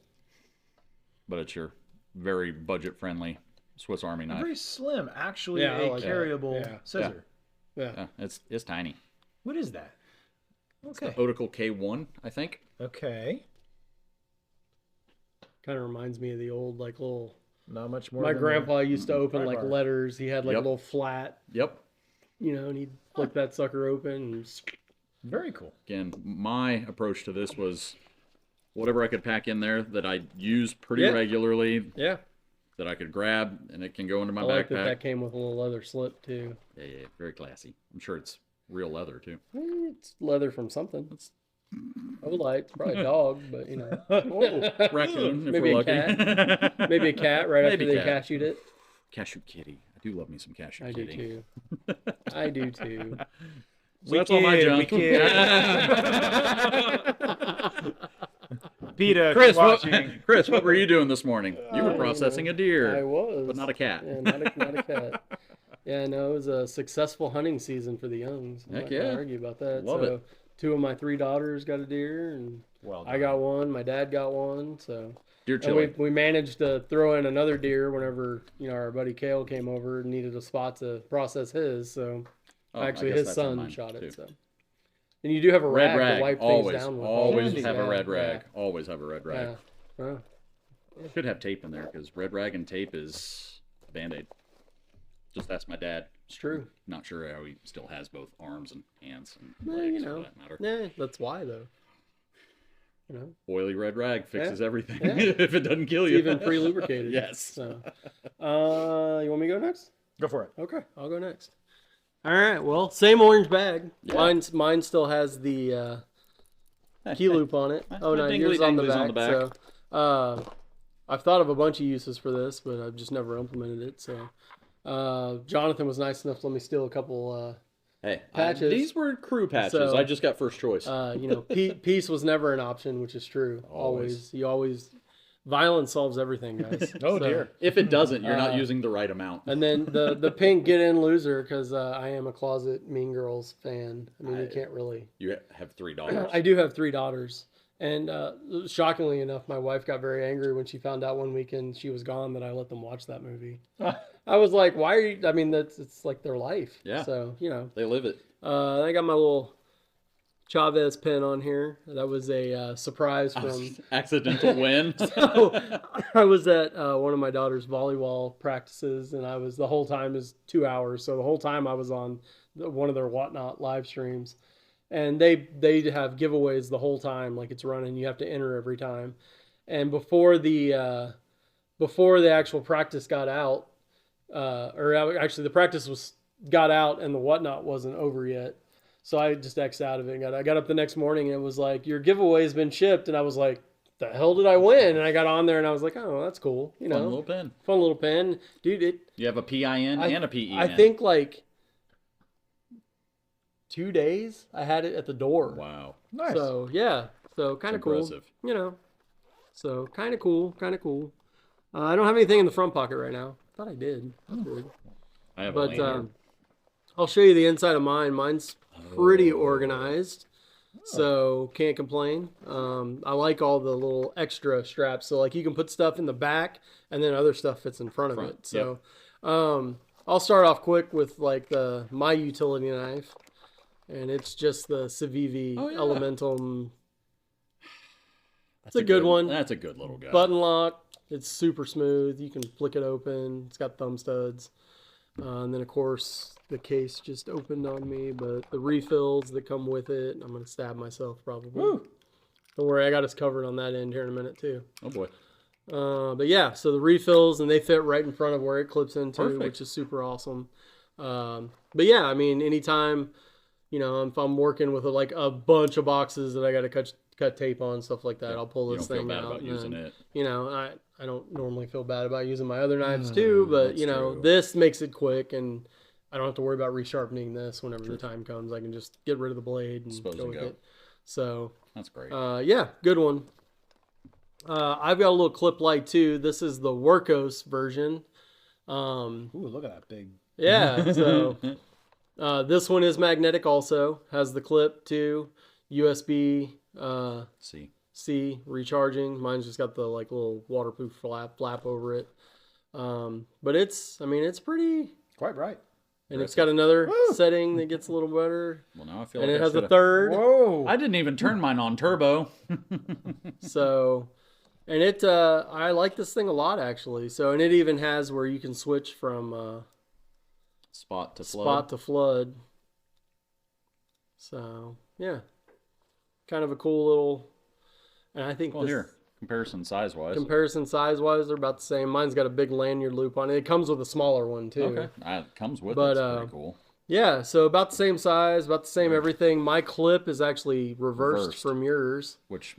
But it's your very budget-friendly Swiss Army knife. Very slim, actually Yeah, I a like that. carryable Yeah. scissor. Yeah. Yeah, it's tiny. What is that? Okay. Autical K1, I think. Okay. Kind of reminds me of the old like little. Not much more. My than grandpa used to open pry like bar. letters. He had like Yep. a little flat, Yep. you know, and he'd flick that sucker open. And Very cool. Again, my approach to this was whatever I could pack in there that I use pretty Yeah. regularly, yeah, that I could grab, and it can go into my I like backpack. that came with a little leather slip too. Yeah, very classy. I'm sure it's real leather too. It's leather from something. I would like it's probably a dog, but you know, Raccoon, if Maybe we're a lucky. maybe a cat right after Maybe they cat. cashewed it. Cashew Kitty. I do love me some Cashew I do Kitty. too. I do too. So that's all my junk. PETA, Chris, watching. Chris, what were you doing this morning? You were processing a I deer, was, but not a cat. Yeah, not a cat. Yeah, no, it was a successful hunting season for the youngs. I'm Heck not gonna yeah. argue about that. Love so, it. 2 of my 3 daughters got a deer, and Well I got one. My dad got one. So, Deer and chili. we managed to throw in another deer whenever our buddy Kale came over and needed a spot to process his. So, Oh, I actually, guess his that's on son mine, shot it. too. So, and you do have a Red rag rag. to wipe Always, things down with. always Handy. have a red Yeah, rag. Always have a red rag. Yeah. Yeah. Should have tape in there because red rag and tape is a Band-Aid. Just ask my dad. It's true. Not sure how he still has both arms and hands and Well, legs you for know. that matter. Yeah, that's why though. You know, Oily red rag fixes everything Yeah. if it doesn't kill it's you. even pre-lubricated. Yes. So, you want me to go next? Go for it. Okay, I'll go next. All right. Well, same orange bag. Yeah. Mine still has the key loop on it. Oh no, dingly yours on the danglies back. on the back. So, I've thought of a bunch of uses for this, but I've just never implemented it. So, Jonathan was nice enough to let me steal a couple. Hey, Patches. these were crew patches. So- I just got first choice. Peace was never an option, which is true. Always. Violence solves everything, guys. Oh So- dear. if it doesn't, you're not using the right amount. And then the pink get in loser because I am a closet Mean Girls fan. I mean, you can't really. You have $3. I do have 3 daughters, and shockingly enough, my wife got very angry when she found out one weekend she was gone that I let them watch that movie. I was like, "Why are you?" I mean, it's like their life. Yeah. So They live it. I got my little Chavez pin on here. That was a surprise from. Accidental win. I was at one of my daughter's volleyball practices, and I was the whole time is 2 hours. So the whole time I was on one of their Whatnot live streams, and they have giveaways the whole time, like it's running. You have to enter every time, and before the actual practice got out, or actually the practice got out and the Whatnot wasn't over yet. So I just X'd out of it. I got up the next morning and it was like, your giveaway's been shipped. And I was like, the hell did I win? And I got on there and I was like, oh, that's cool. You know, Fun little pen. fun little pen. Dude, You have a PIN and a PEN. I think like 2 days I had it at the door. Wow. Nice. So yeah, so kind of cool. impressive. You know, so kind of cool. I don't have anything in the front pocket right now. Thought I did. I have a But lanyard. I'll show you the inside of mine. Mine's pretty organized, so can't complain. I like all the little extra straps. So like you can put stuff in the back, and then other stuff fits in front of it. So I'll start off quick with like my utility knife, and it's just the Civivi Elementum. It's a good one. That's a good little guy. Button lock. It's super smooth. You can flick it open. It's got thumb studs. And then, of course, the case just opened on me, but the refills that come with it, I'm going to stab myself probably. Woo. Don't worry, I got us covered on that end here in a minute, too. Oh, boy. But yeah, so the refills, and they fit right in front of where it clips into, Perfect. which is super awesome. But yeah, I mean, anytime, if I'm working with like a bunch of boxes that I got to cut tape on, stuff like that, I'll pull this thing out. About using it. I don't normally feel bad about using my other knives too, but true. this makes it quick, and I don't have to worry about resharpening this whenever the time comes. I can just get rid of the blade and go with it. So that's great. Yeah, good one. I've got a little clip light too. This is the Workos version. Ooh, look at that big. Yeah, so this one is magnetic also. Has the clip too. USB C recharging. Mine's just got the like little waterproof flap over it. But it's pretty Quite bright. And it's got another setting that gets a little better. Well, now I feel and like it has a third. Whoa! I didn't even turn mine on turbo. So, and it, I like this thing a lot actually. So, and it even has where you can switch from spot to flood. So, yeah, kind of a cool little. And I think here comparison size wise, they're about the same. Mine's got a big lanyard loop on it. It comes with a smaller one too. Okay, it comes with it. It's pretty cool. Yeah, so about the same size, about the same everything. My clip is actually reversed from yours, which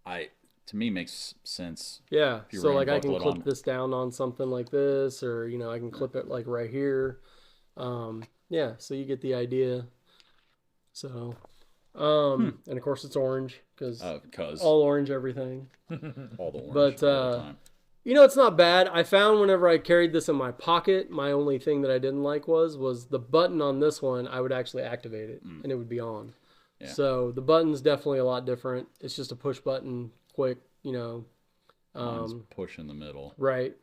to me makes sense. Yeah, so like I can clip this down on something like this, or I can clip it like right here. Yeah, so you get the idea. So, and of course it's orange because all orange everything. All the orange. But all the time. It's not bad. I found whenever I carried this in my pocket, my only thing that I didn't like was the button on this one. I would actually activate it and it would be on. Yeah. So the button's definitely a lot different. It's just a push button, quick. Mine's push in the middle. Right.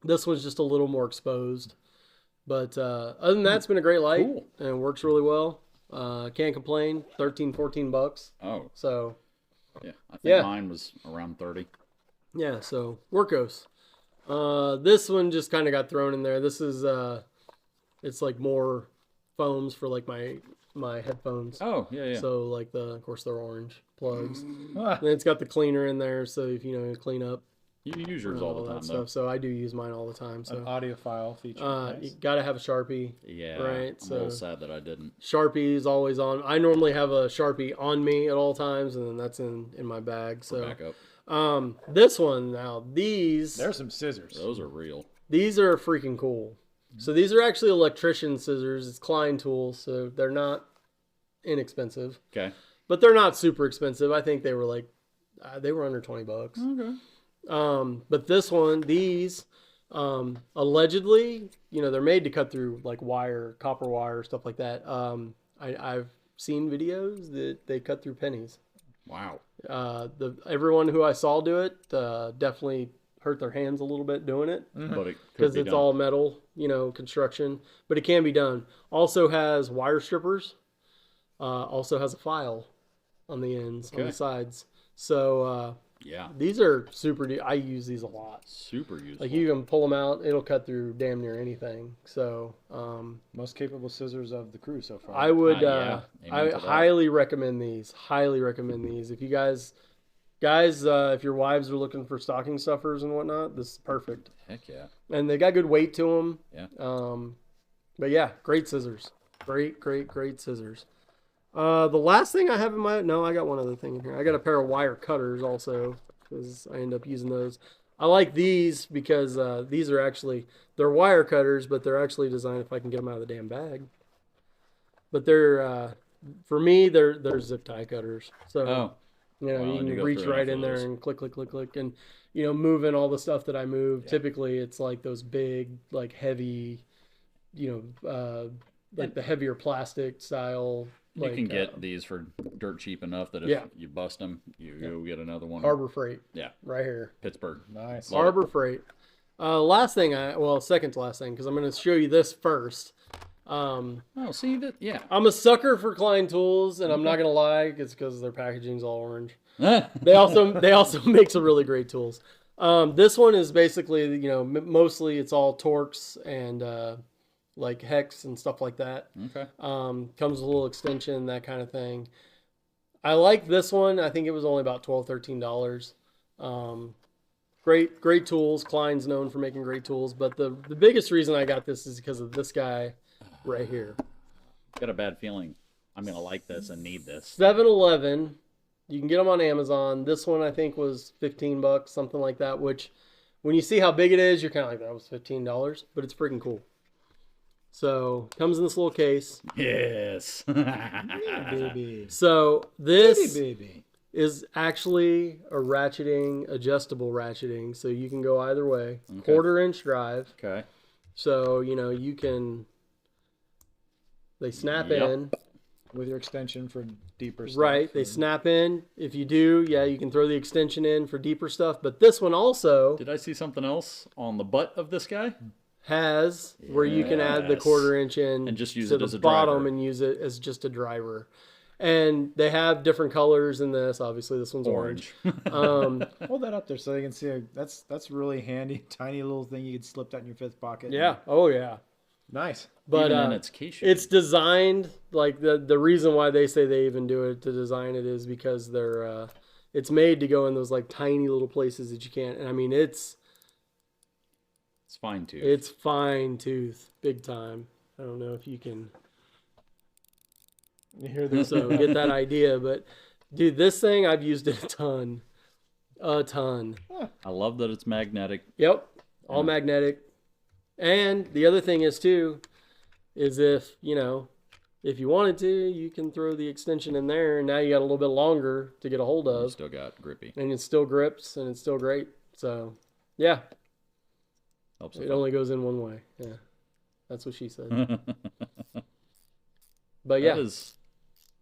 This one's just a little more exposed. But other than that, it's been a great light and works really well. Can't complain. $13-14. Oh. So. Yeah. I think mine was around 30. Yeah. So Workos. This one just kind of got thrown in there. This is it's like more foams for like my headphones. Oh yeah. So like of course they're orange plugs. And it's got the cleaner in there, so if you clean up. You use yours all the time, though. So I do use mine all the time. So an audiophile feature. Nice. You gotta have a Sharpie. Yeah. Right. I'm a little sad that I didn't. Sharpie is always on. I normally have a Sharpie on me at all times, and then that's in my bag. So back up. This one now. There's some scissors. Those are real. These are freaking cool. So these are actually electrician scissors. It's Klein tools, so they're not inexpensive. Okay. But they're not super expensive. I think they were they were under $20. Okay. But this one, these, allegedly, they're made to cut through like wire, copper wire, stuff like that. I've seen videos that they cut through pennies. Wow. Everyone who I saw do it, definitely hurt their hands a little bit doing it. But because it's all metal, construction, but it can be done. Also has wire strippers. Also has a file on the ends, on the sides. So, yeah, these are I use these a lot. Super useful. Like you can pull them out; it'll cut through damn near anything. So, most capable scissors of the crew so far. I would, I highly recommend these. Highly recommend these. If you guys, if your wives are looking for stocking stuffers and whatnot, this is perfect. Heck yeah! And they got good weight to them. Yeah. But yeah, great scissors. Great scissors. The last thing I have in I got one other thing in here. I got a pair of wire cutters also because I end up using those. I like these because these are they're wire cutters, but they're actually designed if I can get them out of the damn bag. But they're for me they're zip tie cutters. So you can reach right in there and click, and moving all the stuff that I move. Yeah. Typically, it's like those big, like heavy, like the heavier plastic style. You can get these for dirt cheap enough that if you bust them, you go get another one. Harbor Freight. Yeah. Right here. Pittsburgh. Nice. Harbor Freight. Last thing, second to last thing, because I'm going to show you this first. Oh, see that? Yeah. I'm a sucker for Klein tools, and I'm not going to lie, it's because their packaging's all orange. They also make some really great tools. This one is basically, mostly it's all Torx and like hex and stuff like that. Okay. Comes with a little extension, that kind of thing. I like this one. I think it was only about $12, $13. Great tools. Klein's known for making great tools, but the biggest reason I got this is because of this guy right here. Got a bad feeling I'm gonna like this and need this. 7-Eleven. You can get them on Amazon. This one I think was $15, something like that. Which, when you see how big it is, you're kind of like, that was $15, but it's freaking cool. So comes in this little case. Yes. Baby. So this Baby. is actually a adjustable ratcheting, so you can go either way. Okay. 1/4-inch drive. Okay. So you can. They snap Yep. in. With your extension for deeper stuff. Right, they snap in. If you do, you can throw the extension in for deeper stuff. But this one also Did I see something else on the butt of this guy? has where you can add the Yes. 1/4-inch in And just use to it the as a bottom driver. and use it as just a driver. And they have different colors in this. Obviously, this one's orange. Hold that up there so you can see. That's really handy. Tiny little thing you could slip that in your fifth pocket. Yeah. Oh yeah. Nice. But Even in its case. it's designed like the reason why they say they even do it to design it is because they're it's made to go in those like tiny little places that you can't. And I mean it's fine too. it's fine tooth, big time. I don't know if you can You hear this? so get that idea, but dude, this thing I've used it a ton. I love that it's magnetic. Yep, all magnetic. And the other thing is too, is if you wanted to, you can throw the extension in there, and now you got a little bit longer to get a hold You of, still got grippy. and it still grips, and it's still great. So, yeah, Helps it only goes in one way. Yeah, that's what she said. But yeah, That is,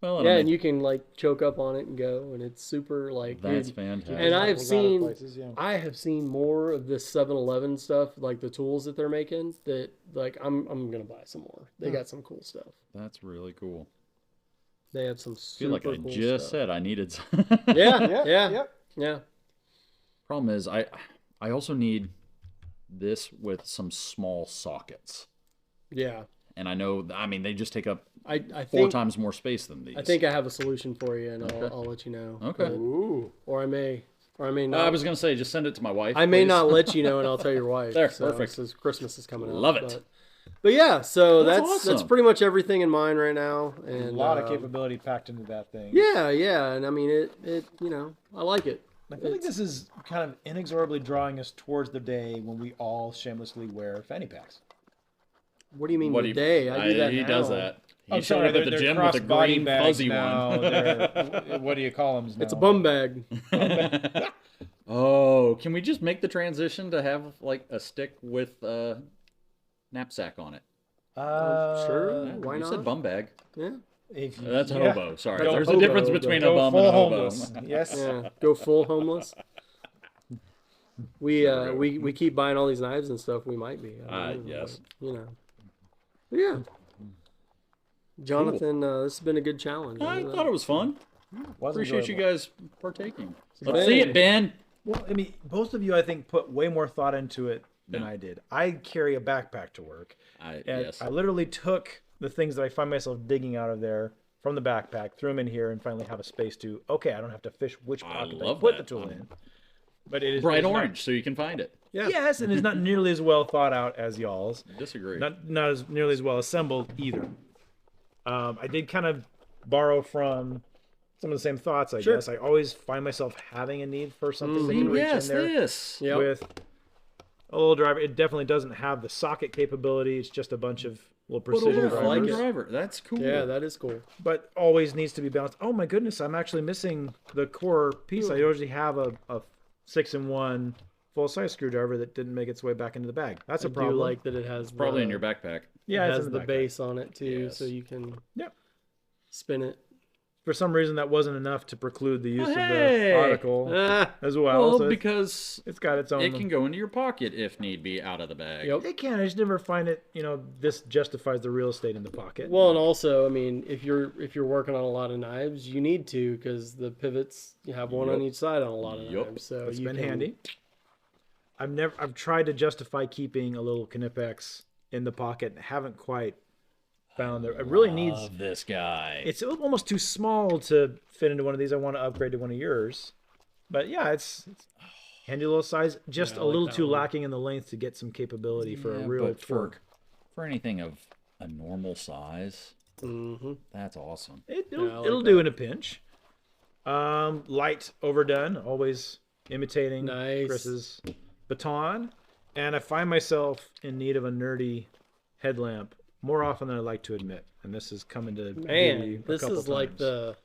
well, yeah, and you can like choke up on it and go, and it's super like. that's dude, fantastic. And I have seen, Places, yeah. I have seen more of this 7-Eleven stuff, like the tools that they're making. That like I'm gonna buy some more. They got some cool stuff. That's really cool. They have some I feel super like I cool just stuff. said I needed some. Yeah. Problem is, I also need this with some small sockets. Yeah. And I know, they just take up I 4 think times more space than these. I think I have a solution for you, and Okay. I'll let you know. Okay. Ooh. Or I may not. I was gonna say, just send it to my wife. I may please. not let you know, and I'll tell your wife. There, So, perfect. since Christmas is coming up. Love it. But yeah, so That's that's awesome. pretty much everything in mine right now. A And lot of capability packed into that thing. Yeah, and I mean it. I like it. I feel like this is kind of inexorably drawing us towards the day when we all shamelessly wear fanny packs. What do you mean What do you- I do that He now. does that. He I'm showed sorry, up at the they're gym with a crossbody green bags fuzzy now. one. They're- what do you call them? It's a bum bag. Oh, can we just make the transition to have like a stick with a knapsack on it? Sure. Yeah, Why you not? said bum bag. Yeah. That's a Yeah. hobo. Sorry, Go there's hobo, a difference go- between a Go bum full and a hobo. homeless. Yes. Yeah. Go full homeless. We keep buying all these knives and stuff. We might be. I don't know, Yes. but, But yeah. Jonathan, this has been a good challenge. I thought it was fun. Was Appreciate you enjoyable. guys partaking. Ben. Let's see it, Ben. Well, I mean, both of you, I think, put way more thought into it than Yeah. I did. I carry a backpack to work, and Yes. I literally took the things that I find myself digging out of there from the backpack, threw them in here, and finally have a space to. Okay, I don't have to fish which I pocket I love put the that. tool in. But it is Bright it's not- orange, so you can find it. Yeah. Yes, and it's not nearly as well thought out as y'all's. Disagree. Not as nearly as well assembled either. I did kind of borrow from some of the same thoughts, I Sure. guess. I always find myself having a need for something that can reach yes, in there this. Yep. with a little driver. It definitely doesn't have the socket capability. It's just a bunch of little Put a precision little I like fun it. driver. That's cool. Yeah, that is cool. but always needs to be balanced. Oh my goodness, I'm actually missing the core piece. I usually have a 6-in-1 full-size screwdriver that didn't make its way back into the bag. That's a I problem. do like that it has Probably the, in your backpack. yeah, it it's has in the backpack. base on it too, Yes. so you can Yep. spin it. for some reason that wasn't enough to preclude the use of Hey! the article Ah, as well. Well, So because it's got its own. it can go into your pocket if need be out of the bag. yep. It can. I just never find it. This justifies the real estate in the pocket. Well, and also, I mean, if you're working on a lot of knives, you need to, because the pivots, you have one on Yup. each side on a lot of Yup. knives. So It's you been can- handy. I've tried to justify keeping a little Knipex in the pocket. And haven't quite found it. It really needs. Love this guy. It's almost too small to fit into one of these. I want to upgrade to one of yours. But yeah, it's handy little size. Just Yeah, a I like little that too one. lacking in the length to get some capability for a Yeah, real but torque. for anything of a normal size, Mhm. that's awesome. It'll Yeah, I like it'll do in a pinch. Light overdone, always imitating Nice. Chris's baton. And I find myself in need of a nerdy headlamp more often than I like to admit. And this is coming to duty Man, a this couple is like times.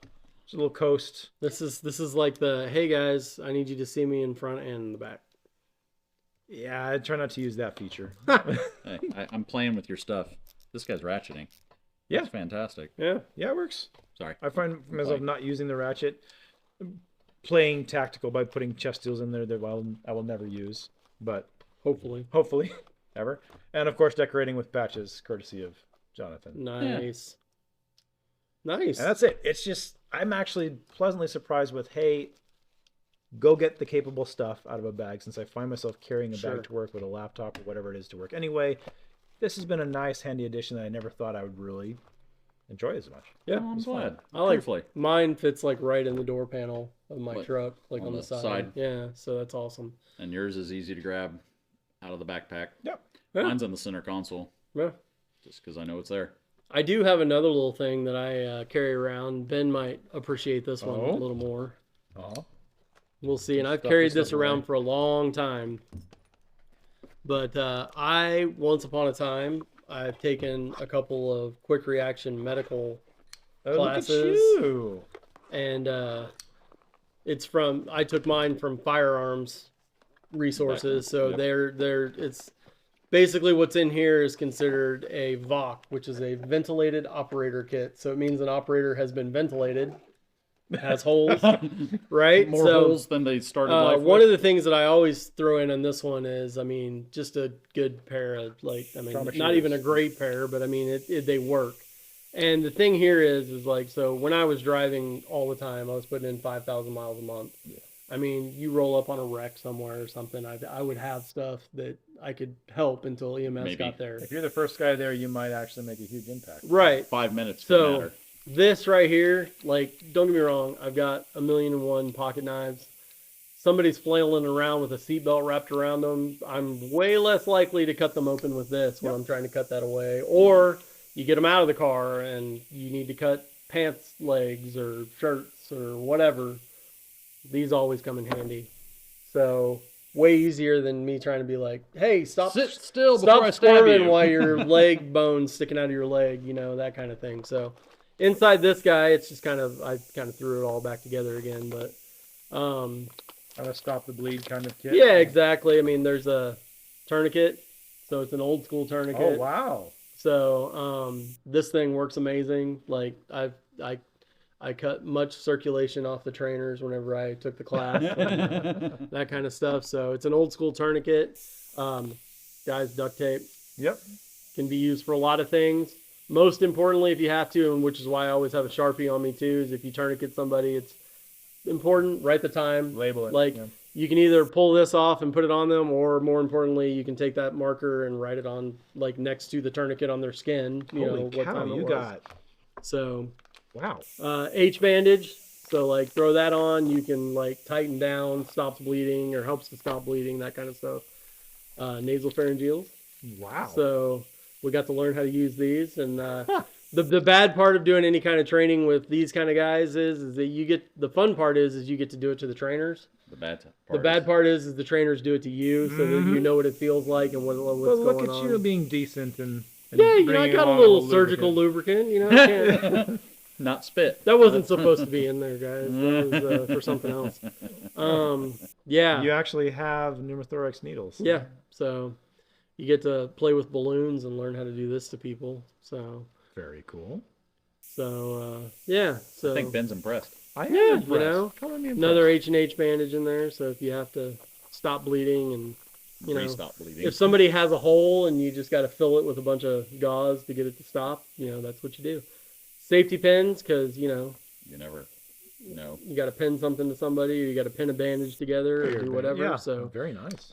It's a little coast. this is like the, hey guys, I need you to see me in front and in the back. Yeah, I try not to use that feature. Hey, I'm playing with your stuff. This guy's ratcheting. Yeah. That's fantastic. Yeah. Yeah, it works. Sorry. I find myself Like- not using the ratchet, playing tactical by putting chest steels in there that I will never use, but Hopefully. hopefully ever. And of course, decorating with patches, courtesy of Jonathan. Nice. Nice. And that's it. It's just I'm actually pleasantly surprised with, hey, go get the capable stuff out of a bag, since I find myself carrying a Sure. bag to work with a laptop or whatever it is to work. Anyway, this has been a nice, handy addition that I never thought I would really enjoy as much. Yeah. I'm glad. I like Truthfully. mine fits like right in the door panel of my What? truck, like On on the the side. side? Yeah, so that's awesome. And yours is easy to grab out of the backpack. Yep. Yeah. Mine's on the center console, Yeah. just because I know it's there. I do have another little thing that I carry around. Ben might appreciate this one Oh? a little more. Oh. We'll see. And I've Stuff carried this this up around right. for a long time. But once upon a time, I've taken a couple of quick reaction medical Oh, classes. look at you. and I took mine from Firearms Resources. So Yep. it's basically what's in here is considered a VOC, which is a ventilated operator kit. So it means an operator has been ventilated, has holes, right? More So, holes than they started life one with. of the things that I always throw in this one is, I mean, just a good pair of, Trauma not even a shooters. great pair, but I mean, they work. And the thing here is like, so when I was driving all the time, I was putting in 5,000 miles a month. Yeah. I mean, you roll up on a wreck somewhere or something, I would have stuff that I could help until EMS Maybe. got there. If you're the first guy there, you might actually make a huge impact. Right. 5 minutes So- could matter. This right here, like, don't get me wrong, I've got 1,000,001 pocket knives. Somebody's flailing around with a seatbelt wrapped around them. I'm way less likely to cut them open with this when I'm trying to cut that away. Or you get them out of the car and you need to cut pants legs or shirts or whatever. These always come in handy. So way easier than me trying to be like, hey, stop Sit still before I Stop stab squirming you. while your leg bone's sticking out of your leg, that kind of thing. So inside this guy, it's just I kind of threw it all back together again. But Kind of stop the bleed kind of kit. yeah, exactly. I mean, there's a tourniquet, so it's an old school tourniquet. Oh wow. So this thing works amazing. Like I cut much circulation off the trainers whenever I took the class, and that kind of stuff. So it's an old school tourniquet. Guys, duct tape Yep. can be used for a lot of things. Most importantly, if you have to, and which is why I always have a Sharpie on me too, is if you tourniquet somebody, it's important, write the time. Label it. Like yeah. you can either pull this off and put it on them, or more importantly, you can take that marker and write it on, like, next to the tourniquet on their skin. Holy cow, you got. So Wow. H bandage. So like throw that on. You can like tighten down, stops bleeding or helps to stop bleeding, that kind of stuff. Nasal pharyngeals. Wow. So we got to learn how to use these, and the bad part of doing any kind of training with these kind of guys is that you get, the fun part is you get to do it to the trainers. The bad part. The bad part is the trainers do it to you, so that you know what it feels like and what's well, look going at on. you being decent and Yeah, I bringing got a along little surgical lubricant. I can't, Not spit. that wasn't supposed to be in there, guys. That was for something else. Yeah. You actually have pneumothorax needles. Yeah, so you get to play with balloons and learn how to do this to people. So Very cool. So yeah, so I think Ben's impressed. I am yeah, impressed. you know, Totally impressed. another H&H bandage in there. So if you have to stop bleeding and you know, Stop bleeding. if somebody has a hole and you just got to fill it with a bunch of gauze to get it to stop, you know, that's what you do. Safety pins, because, you know, You never know. you got to pin something to somebody or you got to pin a bandage together or do whatever. Yeah, So, very nice.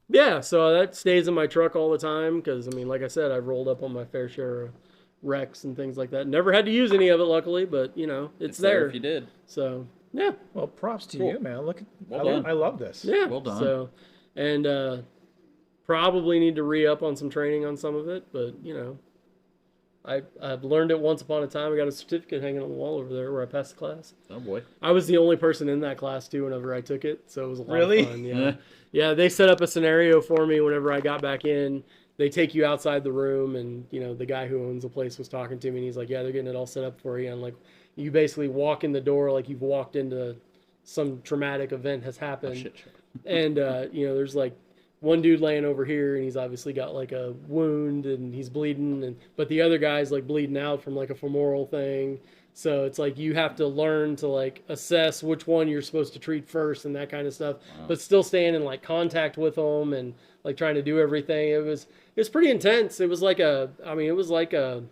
yeah, so that stays in my truck all the time because, I mean, like I said, I've rolled up on my fair share of wrecks and things like that. Never had to use any of it, luckily, but, you know, it's there. If you did. So, yeah. Well, props to Cool. you, man. Look, Well done. I love this. Yeah. Well done. So, and probably need to re-up on some training on some of it, but you know, I've learned it once upon a time. I got a certificate hanging on the wall over there where I passed the class. Oh boy. I was the only person in that class too whenever I took it, so it was a lot Really? of fun. Yeah. Yeah, they set up a scenario for me whenever I got back in. They take you outside the room, and you know the guy who owns the place was talking to me, and he's like, "Yeah, they're getting it all set up for you." And like, you basically walk in the door like you've walked into some traumatic event has happened. Shit show. And you know, there's like one dude laying over here, and he's obviously got like a wound, and he's bleeding, and but the other guy's like bleeding out from like a femoral thing. So it's like you have to learn to like assess which one you're supposed to treat first and that kind of stuff, but still staying in like contact with them and like trying to do everything. It was pretty intense. It was like a, I mean, it was like a,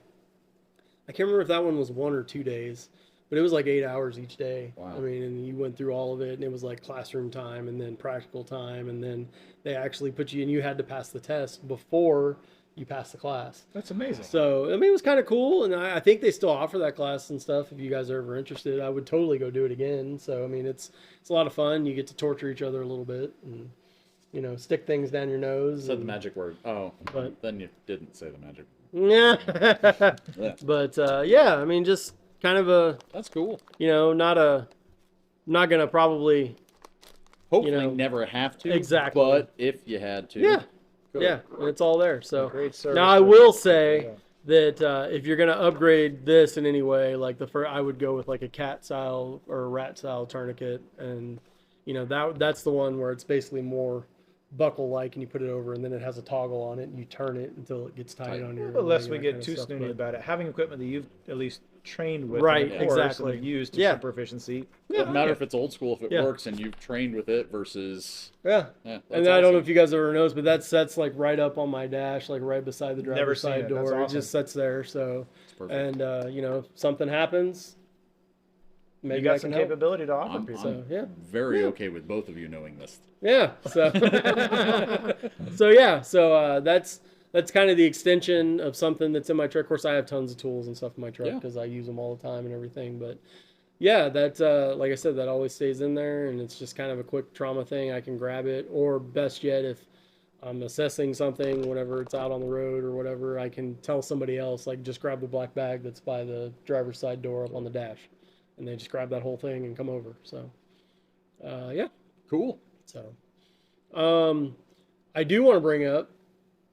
I can't remember if that one was 1 or 2 days, but it was like 8 hours each day. Wow. I mean, and you went through all of it, and it was like classroom time and then practical time, and then they actually put you in. You had to pass the test before you passed the class. That's amazing. So I mean, it was kind of cool, and I think they still offer that class and stuff. If you guys are ever interested, I would totally go do it again. So I mean, it's a lot of fun. You get to torture each other a little bit, and you know, stick things down your nose. Said the and- magic word. Oh, But- then you didn't say the magic. Yeah. Yeah. But yeah, I mean, just kind of a, That's cool. you know, not gonna probably. Hopefully know, never have to. exactly. But if you had to. Yeah. good. Yeah, and it's all there. So Great service. now I will say that if you're gonna upgrade this in any way, like I would go with like a cat style or a rat style tourniquet, and you know that's the one where it's basically more buckle like, and you put it over, and then it has a toggle on it, and you turn it until it gets tight on your. Unless leg we and that get kind of too stuff, snooty but- about it, having equipment that you've at least trained with, Right, in the course exactly. and used to Yeah. some proficiency. Doesn't matter if it's old school, if it Yeah. works and you've trained with it versus. Yeah. Yeah, And that's I don't know awesome. if you guys ever noticed, but that sets like right up on my dash, like right beside the Never driver's seen side it. That's door. It awesome. just sits there. So, perfect. and you know, if something happens, maybe You got I some can help. capability to offer I'm, people. So yeah, very okay with both of you knowing this. yeah. So, so yeah. So that's kind of the extension of something that's in my truck. Of course, I have tons of tools and stuff in my truck Yeah. because I use them all the time and everything. But yeah, that like I said, that always stays in there, and it's just kind of a quick trauma thing. I can grab it, or best yet, if I'm assessing something, whenever it's out on the road or whatever, I can tell somebody else, like, just grab the black bag that's by the driver's side door up on the dash, and they just grab that whole thing and come over. So, yeah. Cool. So, I do want to bring up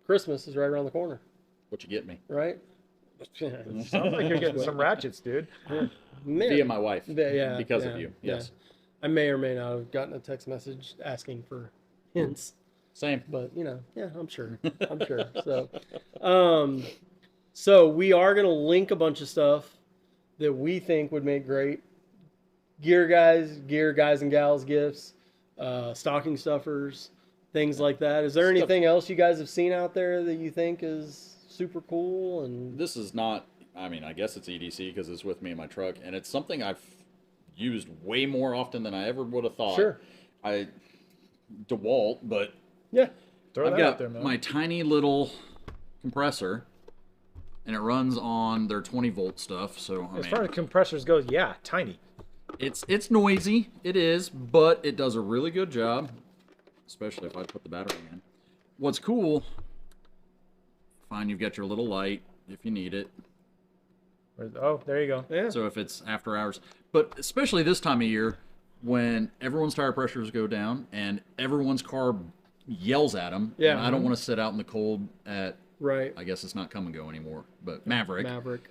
Christmas is right around the corner, What you get me? right? Sounds like you're getting some ratchets, dude. Man. Via my wife. Yeah, Because yeah, of you. yeah. Yes. I may or may not have gotten a text message asking for hints, Same. but you know, yeah, I'm sure. I'm sure. So we are gonna link a bunch of stuff that we think would make great gear guys and gals gifts, stocking stuffers, things like that. Is there anything else you guys have seen out there that you think is super cool? And This is not, I mean, I guess it's EDC because it's with me in my truck, and it's something I've used way more often than I ever would have thought. Sure. DeWalt, but yeah, Throw I've that out got there, man. my tiny little compressor, and it runs on their 20-volt stuff. So I As mean, far as compressors goes, yeah, tiny. it's noisy. It is, but it does a really good job, especially if I put the battery in. What's cool? Fine, you've got your little light if you need it. Oh, there you go. yeah. So if it's after hours, but especially this time of year when everyone's tire pressures go down and everyone's car yells at them. Yeah. I don't want to sit out in the cold at, Right. I guess it's not come and go anymore, but Maverick. Maverick.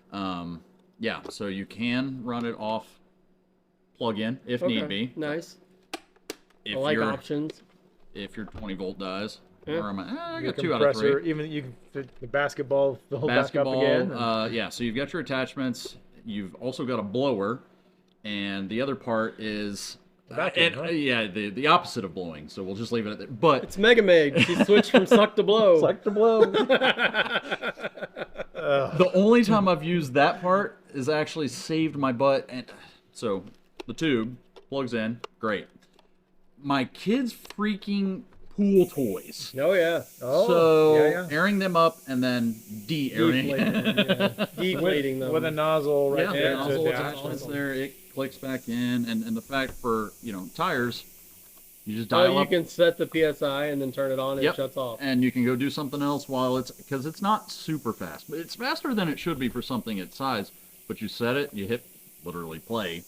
Yeah, so you can run it off plug-in if need be. Nice. If I like your options. if your 20-volt dies, Yeah. or I Your got 2 out of 3. compressor, even you can fit the basketball fill back up Basketball, again. and- yeah. So you've got your attachments. you've also got a blower, and the other part is Vacuum, huh? yeah, the opposite of blowing. So we'll just leave it at that. But It's Mega Meg. She switched from suck to blow. Suck the blow. the only time I've used that part is actually saved my butt. And so the tube plugs in, great. My kids' freaking pool toys. Oh yeah. So yeah. airing them up and then de-airing. Deflating them. With a nozzle right Yeah, there. the nozzle to attachment's there. It clicks back in, and the fact for tires, you just Oh, dial you up. can set the PSI and then turn it on and Yep. it shuts off. And you can go do something else while because it's not super fast, but it's faster than it should be for something its size. But you set it, you hit literally play,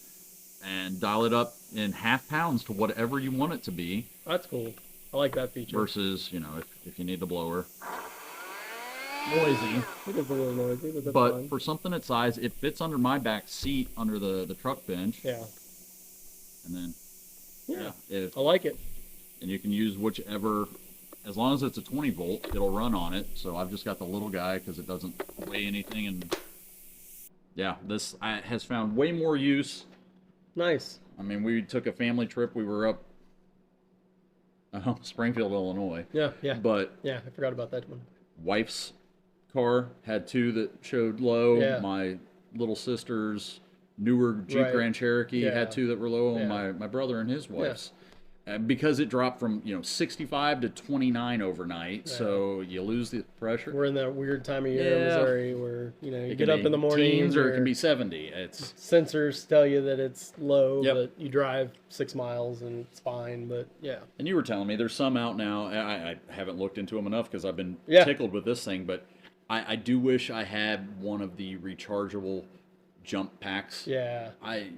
and dial it up in half pounds to whatever you want it to be. That's cool. I like that feature. Versus, if you need the blower, noisy. It is a little noisy, but that's But fine. for something its size, it fits under my back seat under the truck bench, Yeah. and then Yeah. if I like it. and you can use whichever, as long as it's a 20 volt, it'll run on it. So I've just got the little guy because it doesn't weigh anything, and yeah, this has found way more use. Nice. I mean, we took a family trip. We were up Springfield, Illinois, Yeah. Yeah. but Yeah. I forgot about that one. wife's car had two that showed low. Yeah. My little sister's newer Jeep Right. Grand Cherokee Yeah. had two that were low, and Yeah. my brother and his wife's. Because it dropped from 65 to 29 overnight, so you lose the pressure. We're in that weird time of year in Yeah. Missouri where you It get can up be in the morning teens, or it can be 70. It's sensors tell you that it's low, Yep. but you drive 6 miles and it's fine. But yeah, And you were telling me there's some out now. I haven't looked into them enough because I've been Yeah. tickled with this thing, but I do wish I had one of the rechargeable jump packs. yeah, I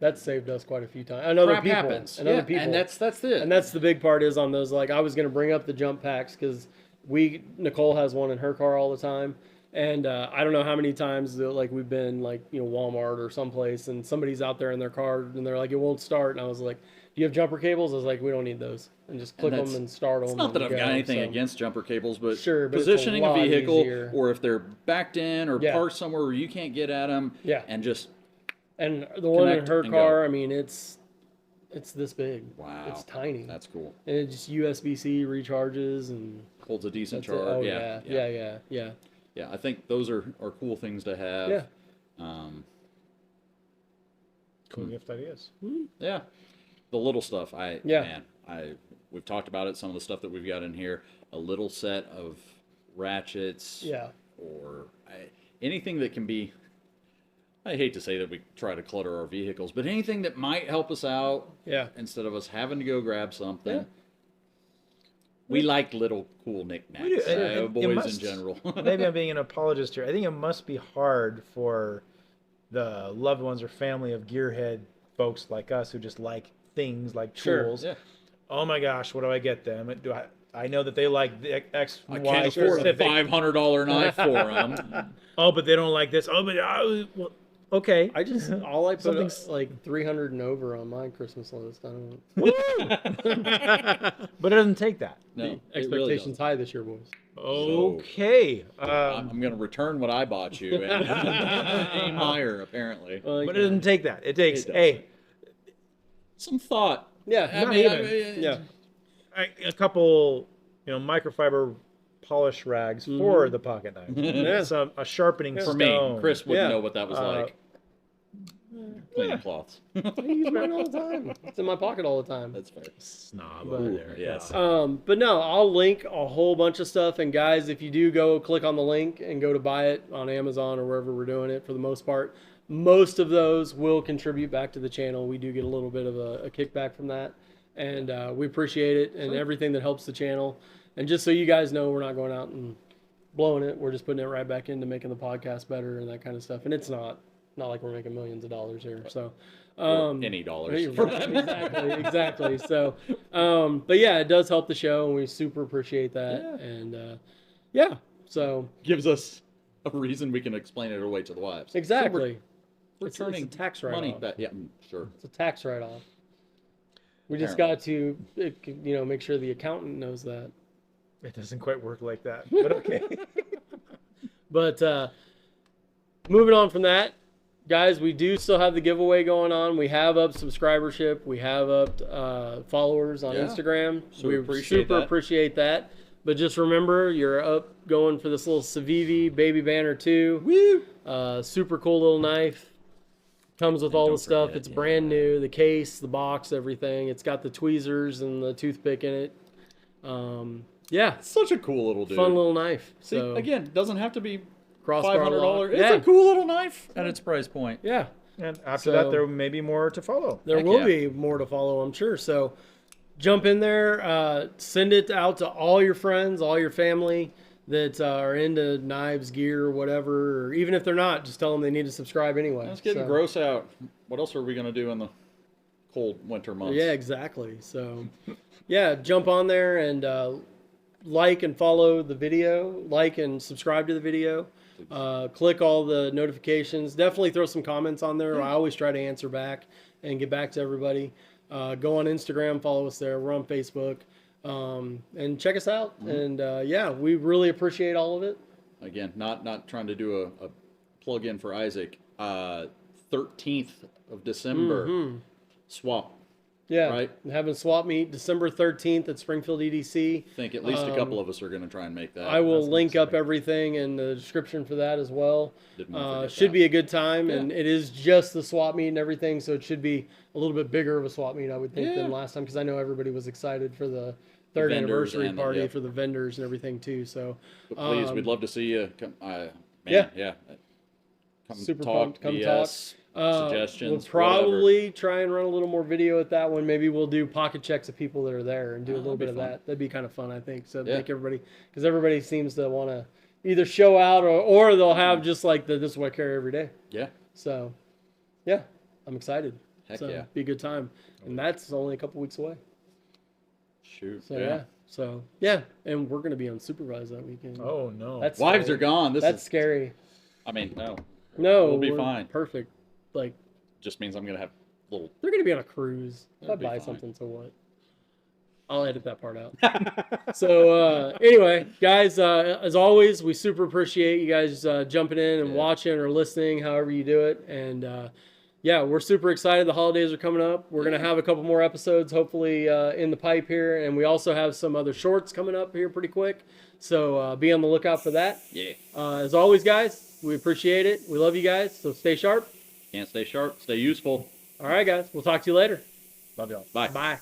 that saved us quite a few times. And other crap people, happens. and other Yeah, people, and that's it. And that's the big part is on those. Like I was gonna bring up the jump packs because Nicole has one in her car all the time, and I don't know how many times that, like we've been like Walmart or someplace, and somebody's out there in their car and they're like it won't start, and I was like, do you have jumper cables? I was like, we don't need those, and just click them and start them. It's not that and I've got go. anything So, against jumper cables, but Sure, but it's a positioning a lot vehicle, easier. or if they're backed in or Yeah. parked somewhere where you can't get at them, Yeah. and just And the one in Connect her and car, go. I mean, it's this big. wow, It's tiny. That's cool. And it just USB-C recharges and Holds a decent that's it. charge. Oh yeah, yeah. Yeah, I think those are cool things to have. Yeah. Cool gift ideas. Yeah, the little stuff. Yeah. We've talked about it. Some of the stuff that we've got in here, a little set of ratchets. Yeah. Or anything that can be. I hate to say that we try to clutter our vehicles, but anything that might help us out. Yeah. Instead of us having to go grab something. Yeah. We like little cool knickknacks. We do, and it Boys in must- general. Maybe I'm being an apologist here. I think it must be hard for the loved ones or family of gearhead folks like us who just like things like Sure, tools. yeah. Oh my gosh, what do I get them? I know that they like the X, I Y can't afford a specific. $500 knife for them. Oh, but they don't like this. Oh, but well, okay. I just all I put Something's- like 300 and over on my Christmas list. I don't But it doesn't take that. No, it really expectations high this year, boys. Okay. doesn't. I'm going to return what I bought you and aim higher, apparently. But it doesn't take that. It takes It doesn't. hey, Some thought. Yeah, I Not mean, even. yeah. a couple, microfiber polish rags for the pocket knife. Yeah. Some a sharpening For stone. me, Chris wouldn't Yeah. know what that was like. Cleaning cloths. I use mine all the time. It's in my pocket all the time. That's fair. Snob over there. Yes. But no, I'll link a whole bunch of stuff. And guys, if you do go click on the link and go to buy it on Amazon or wherever we're doing it, for the most part, most of those will contribute back to the channel. We do get a little bit of a kickback from that, and we appreciate it and everything that helps the channel. And just so you guys know, we're not going out and blowing it. We're just putting it right back into making the podcast better and that kind of stuff. And it's not like we're making millions of dollars here. So. Or any dollars. Exactly. So, but yeah, it does help the show, and we super appreciate that. Yeah. And yeah, so Gives us a reason we can explain it away to the wives. exactly, So it's returning a tax write-off. money back. Yeah, sure. It's a tax write-off. We just Apparently. got to, make sure the accountant knows that. It doesn't quite work like that. But okay. But moving on from that, guys, we do still have the giveaway going on. We have up subscribership. We have up followers on Yeah. Instagram. So we appreciate that. appreciate that. But just remember, you're up going for this little Civivi Baby Banner 2. Woo! Super cool little knife. Comes with all the don't stuff. forget, It's brand new. The case, the box, everything. It's got the tweezers and the toothpick in it. Yeah, Such a cool little dude. fun little knife. See, So again, doesn't have to be crossbar $500. lock. It's Yeah. a cool little knife at its price point. Yeah. And after So- that, there may be more to follow. There Heck will yeah. be more to follow, I'm sure. So jump in there, send it out to all your friends, all your family that are into knives, gear, whatever. Or even if they're not, just tell them they need to subscribe anyway. It's getting So- gross out. What else are we going to do in the cold winter months? Yeah, exactly. So, yeah, jump on there and like and follow the video, like and subscribe to the video. Click all the notifications. Definitely throw some comments on there. I always try to answer back and get back to everybody. Go on Instagram, follow us there. We're on Facebook. And check us out. And yeah, we really appreciate all of it. Again, not trying to do a plug in for Isaac. 13th of December, swap. Yeah, Right. Having swap meet December 13th at Springfield EDC. I think at least a couple of us are going to try and make that. I will That's link up exciting. everything in the description for that as well. Didn't wanna forget Should that. be a good time, and it is just the swap meet and everything, so it should be a little bit bigger of a swap meet, I would think, than Yeah. last time, because I know everybody was excited for the third vendors anniversary and party yep. for the vendors and everything too. So But please, we'd love to see you. Come, yeah. yeah. Come Super talk, pumped. Come BS, We'll suggestions. probably try and run a little more video at that one. Maybe we'll do pocket checks of people that are there and do a little that'd be bit of fun. that. That'd be kind of fun, I think. So Yeah. make everybody, because everybody seems to want to either show out or they'll have just like this is what I carry every day. Yeah. So yeah, I'm excited. Heck so yeah. be a good time, and that's only a couple weeks away. Shoot. So yeah. So yeah, and we're gonna be unsupervised that weekend. Oh no. That's Wives scary. are gone. This That's is. scary. I mean, no. No, We'll be we're fine. Perfect. Like Just means I'm gonna have little. they're gonna be on a cruise. If I That'd be buy fine. something, so what? I'll edit that part out. So anyway, guys, as always, we super appreciate you guys jumping in and Yeah. watching or listening, however you do it. And yeah, we're super excited. The holidays are coming up. We're gonna have a couple more episodes, hopefully, in the pipe here, and we also have some other shorts coming up here pretty quick. So be on the lookout for that. Yeah. As always, guys, we appreciate it. We love you guys. So stay sharp. Can't stay sharp. Stay useful. All right, guys. We'll talk to you later. Love y'all. Bye. Bye.